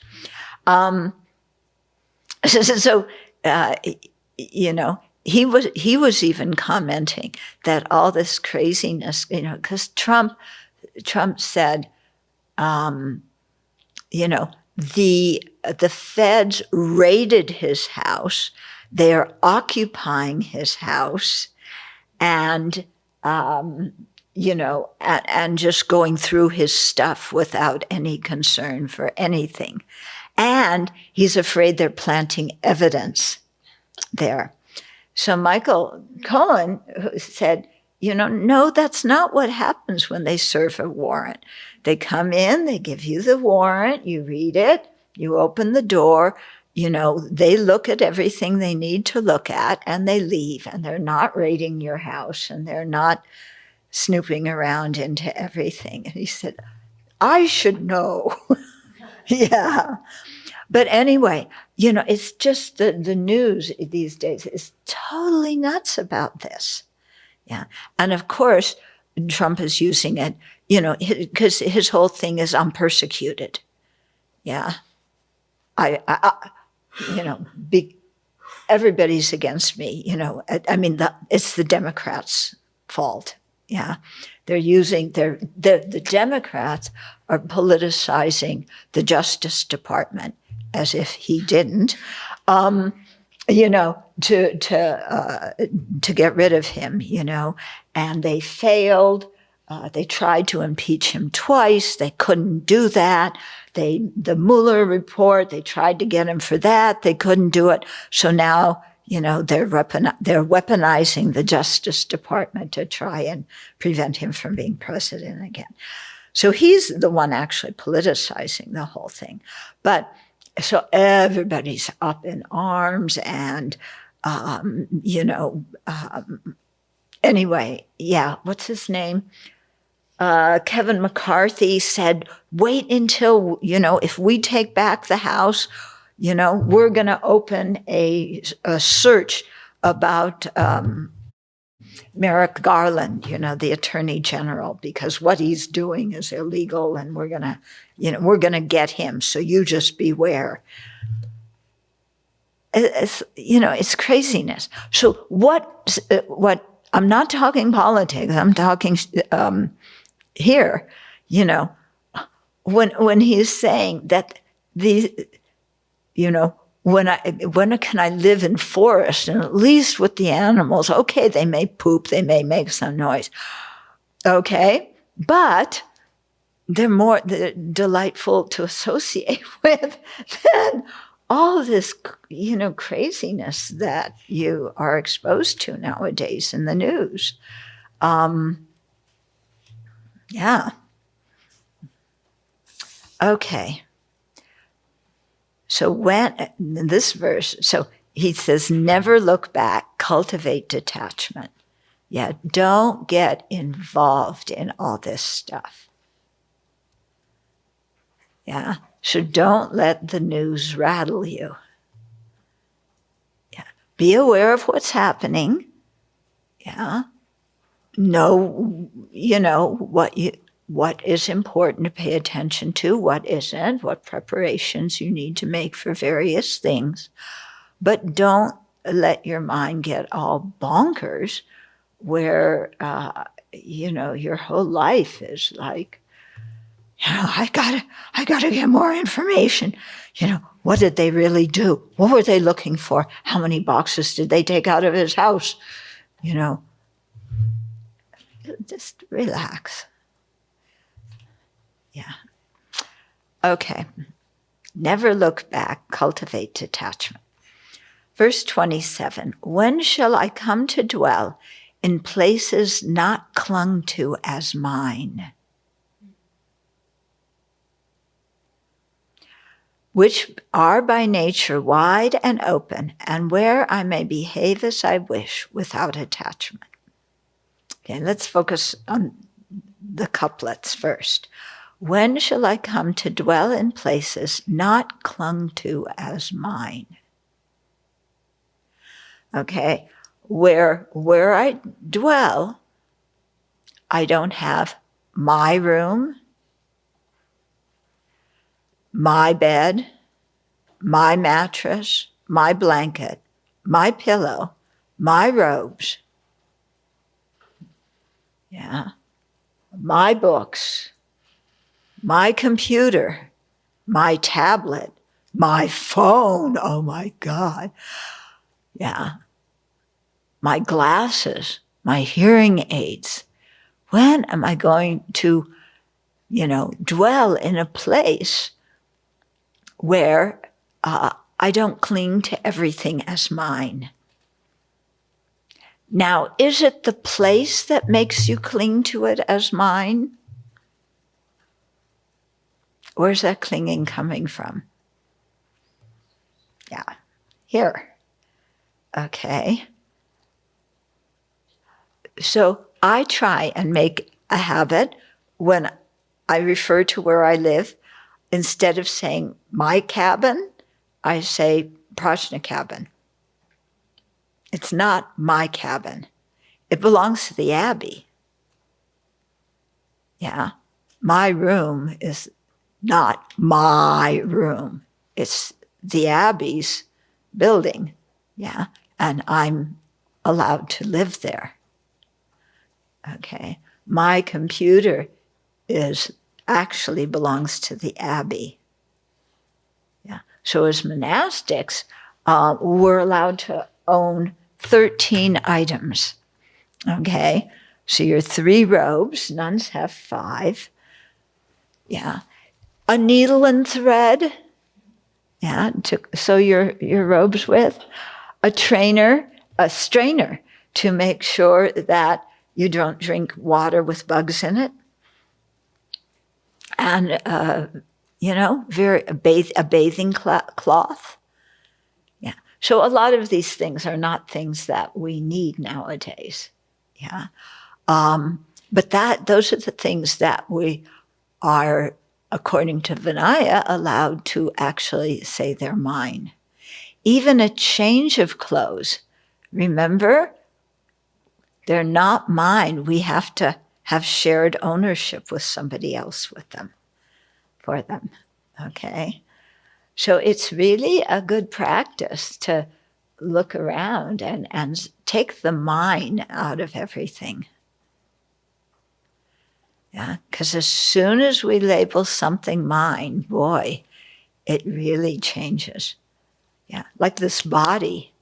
He was even commenting that all this craziness, because Trump said, the feds raided his house, they are occupying his house, and and just going through his stuff without any concern for anything. And he's afraid they're planting evidence there. So Michael Cohen said, no, that's not what happens when they serve a warrant. They come in, they give you the warrant, you read it, you open the door, they look at everything they need to look at and they leave, and they're not raiding your house and they're not snooping around into everything. And he said, I should know. Yeah. But anyway, it's just the news these days is totally nuts about this. Yeah. And of course, Trump is using it, because his whole thing is I'm persecuted. Yeah. Everybody's against me, it's the Democrats' fault. Yeah, they're using the Democrats are politicizing the Justice Department as if he didn't, to get rid of him, and they failed. They tried to impeach him twice. They couldn't do that. The Mueller report, they tried to get him for that. They couldn't do it. So now, they're weaponizing the Justice Department to try and prevent him from being president again. So he's the one actually politicizing the whole thing. But so everybody's up in arms and, anyway, yeah, what's his name? Kevin McCarthy said, wait until, if we take back the House, we're going to open a search about Merrick Garland, the Attorney General, because what he's doing is illegal and we're going to get him. So you just beware. It's craziness. So what I'm not talking politics. I'm talking here, when he's saying that when can I live in forest and at least with the animals? Okay, they may poop, they may make some noise. Okay, but they're more delightful to associate with than all this, craziness that you are exposed to nowadays in the news. Yeah. Okay. So in this verse, so he says, never look back, cultivate detachment. Yeah, don't get involved in all this stuff. Yeah, so don't let the news rattle you. Yeah, be aware of what's happening. Yeah, know, what is important to pay attention to, what isn't, what preparations you need to make for various things. But don't let your mind get all bonkers where, your whole life is like, I gotta get more information. What did they really do? What were they looking for? How many boxes did they take out of his house? Just relax. Yeah. Okay. Never look back, cultivate detachment. Verse 27, when shall I come to dwell in places not clung to as mine? Which are by nature wide and open, and where I may behave as I wish without attachment. Okay, let's focus on the couplets first. When shall I come to dwell in places not clung to as mine? Okay, where I dwell, I don't have my room, my bed, my mattress, my blanket, my pillow, my robes. Yeah, my books, my computer, my tablet, my phone, oh my God. Yeah. My glasses, my hearing aids. When am I going to, dwell in a place where I don't cling to everything as mine? Now, is it the place that makes you cling to it as mine? Where's that clinging coming from? Yeah, here. Okay. So I try and make a habit when I refer to where I live, instead of saying my cabin, I say prajna cabin. It's not my cabin. It belongs to the Abbey. Yeah. My room is not my room. It's the Abbey's building. Yeah. And I'm allowed to live there. Okay. My computer actually belongs to the Abbey. Yeah. So as monastics, we're allowed to own 13 items. Okay. So your 3 robes, nuns have 5. Yeah. A needle and thread. Yeah. To sew your robes with. A strainer to make sure that you don't drink water with bugs in it. And, a bathing cloth. Yeah. So a lot of these things are not things that we need nowadays. Yeah. But those are the things that we are, according to Vinaya, allowed to actually say they're mine. Even a change of clothes. Remember, they're not mine. We have to have shared ownership with somebody else for them. Okay? So it's really a good practice to look around and take the mine out of everything. Yeah, because as soon as we label something mine, boy, it really changes. Yeah, like this body.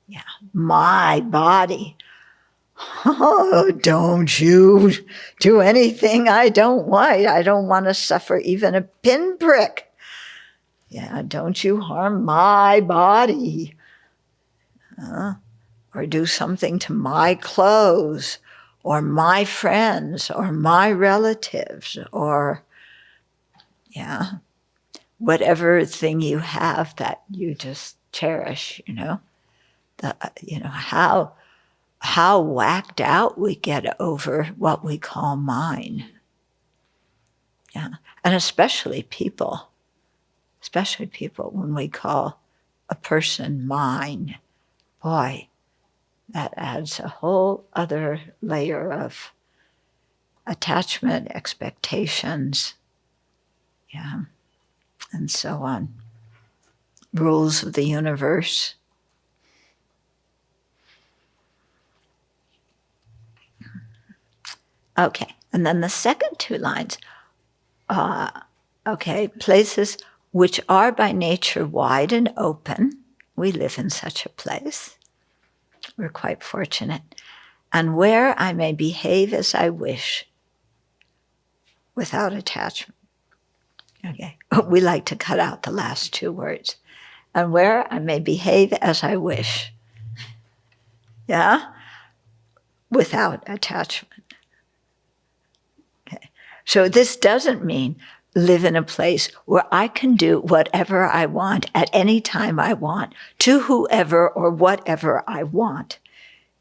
Yeah, my body. Oh, don't you do anything I don't want. I don't want to suffer even a pinprick. Yeah, don't you harm my body. Or do something to my clothes, or my friends, or my relatives, or, whatever thing you have that you just cherish, how whacked out we get over what we call mine. Yeah, and especially people, when we call a person mine, boy, that adds a whole other layer of attachment, expectations, and so on. Rules of the universe. Okay, and then the second 2 lines, places which are by nature wide and open. We live in such a place. We're quite fortunate. And where I may behave as I wish without attachment. Okay, we like to cut out the last 2 words. And where I may behave as I wish. Yeah? Without attachment. Okay. So this doesn't mean live in a place where I can do whatever I want at any time I want to whoever or whatever I want.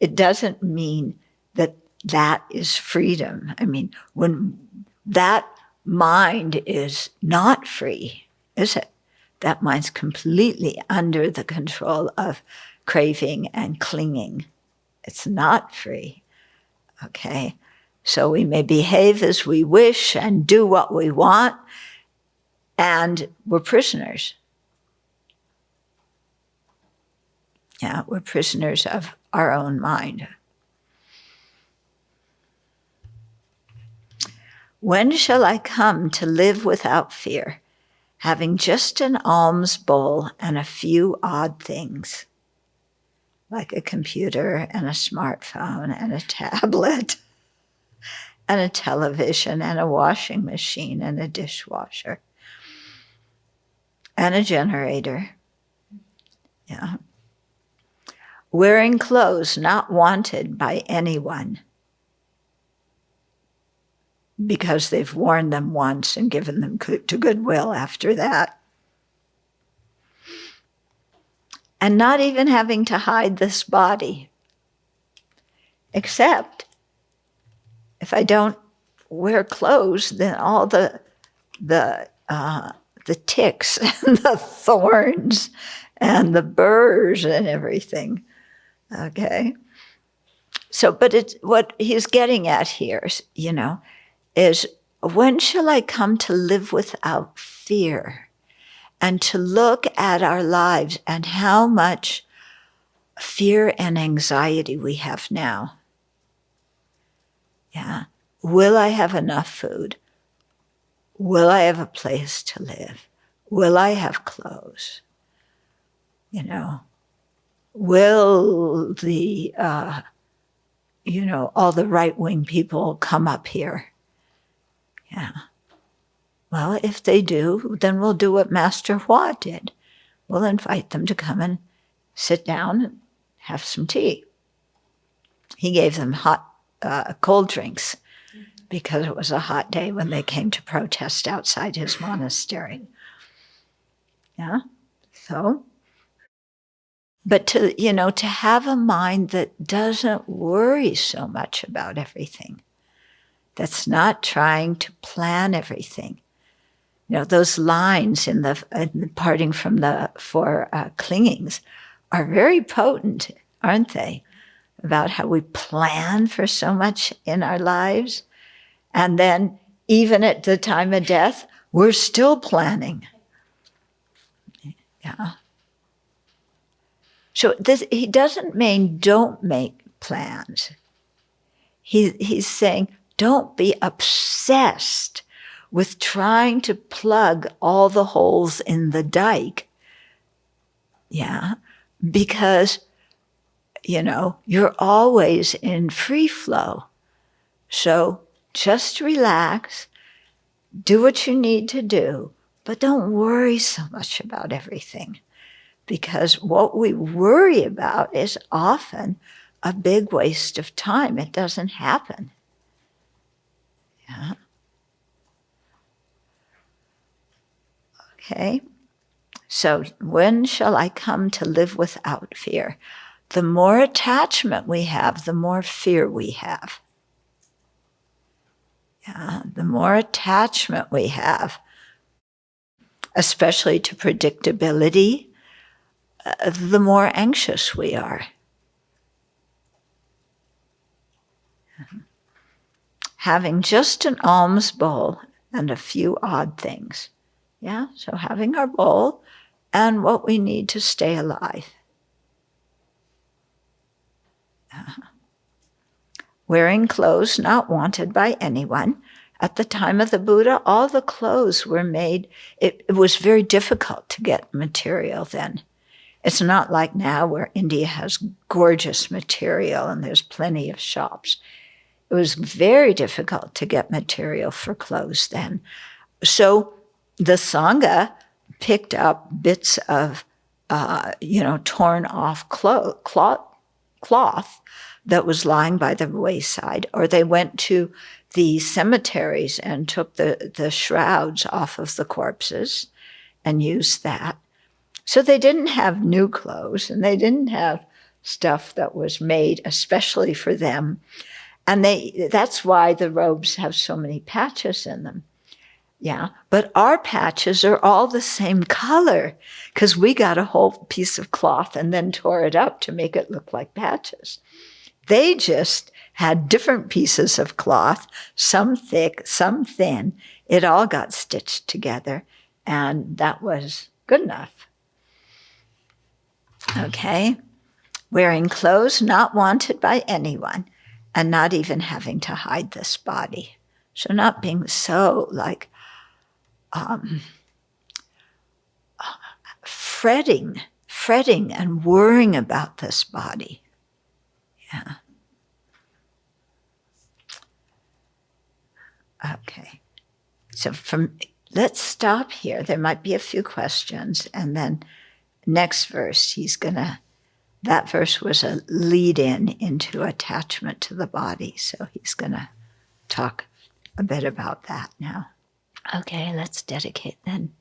It doesn't mean that is freedom. I mean, when that mind is not free, is it? That mind's completely under the control of craving and clinging. It's not free. Okay? So we may behave as we wish and do what we want, and we're prisoners. Yeah, we're prisoners of our own mind. When shall I come to live without fear, having just an alms bowl and a few odd things, like a computer and a smartphone and a tablet and a television and a washing machine and a dishwasher and a generator. Yeah. Wearing clothes not wanted by anyone because they've worn them once and given them to Goodwill after that. And not even having to hide this body, except if I don't wear clothes, then all the ticks and the thorns and the burrs and everything. Okay. So, but it's what he's getting at here, is when shall I come to live without fear and to look at our lives and how much fear and anxiety we have now. Yeah. Will I have enough food? Will I have a place to live? Will I have clothes? You know, will the, all the right-wing people come up here? Yeah. Well, if they do, then we'll do what Master Hua did. We'll invite them to come and sit down and have some tea. He gave them hot, cold drinks because it was a hot day when they came to protest outside his monastery. Yeah, so, but to have a mind that doesn't worry so much about everything, that's not trying to plan everything. Those lines in the parting from the four clingings are very potent, aren't they? About how we plan for so much in our lives. And then even at the time of death, we're still planning. Yeah. So he doesn't mean don't make plans. He's saying don't be obsessed with trying to plug all the holes in the dike. Yeah. Because, you're always in free flow. So just relax, do what you need to do, but don't worry so much about everything. Because what we worry about is often a big waste of time. It doesn't happen. Yeah. Okay. So when shall I come to live without fear? The more attachment we have, the more fear we have. Yeah, the more attachment we have, especially to predictability, the more anxious we are. Having just an alms bowl and a few odd things. Yeah, so having our bowl and what we need to stay alive. Wearing clothes not wanted by anyone. At the time of the Buddha, all the clothes were made. It was very difficult to get material then. It's not like now where India has gorgeous material and there's plenty of shops. It was very difficult to get material for clothes then. So the Sangha picked up bits of, torn off cloth that was lying by the wayside, or they went to the cemeteries and took the shrouds off of the corpses and used that. So they didn't have new clothes, and they didn't have stuff that was made especially for them. And that's why the robes have so many patches in them. Yeah, but our patches are all the same color because we got a whole piece of cloth and then tore it up to make it look like patches. They just had different pieces of cloth, some thick, some thin. It all got stitched together, and that was good enough. Okay, wearing clothes not wanted by anyone and not even having to hide this body. So not being so fretting and worrying about this body. Yeah. Okay. So let's stop here. There might be a few questions, and then next verse, that verse was a lead-in into attachment to the body, so he's gonna talk a bit about that now. Okay, let's dedicate then.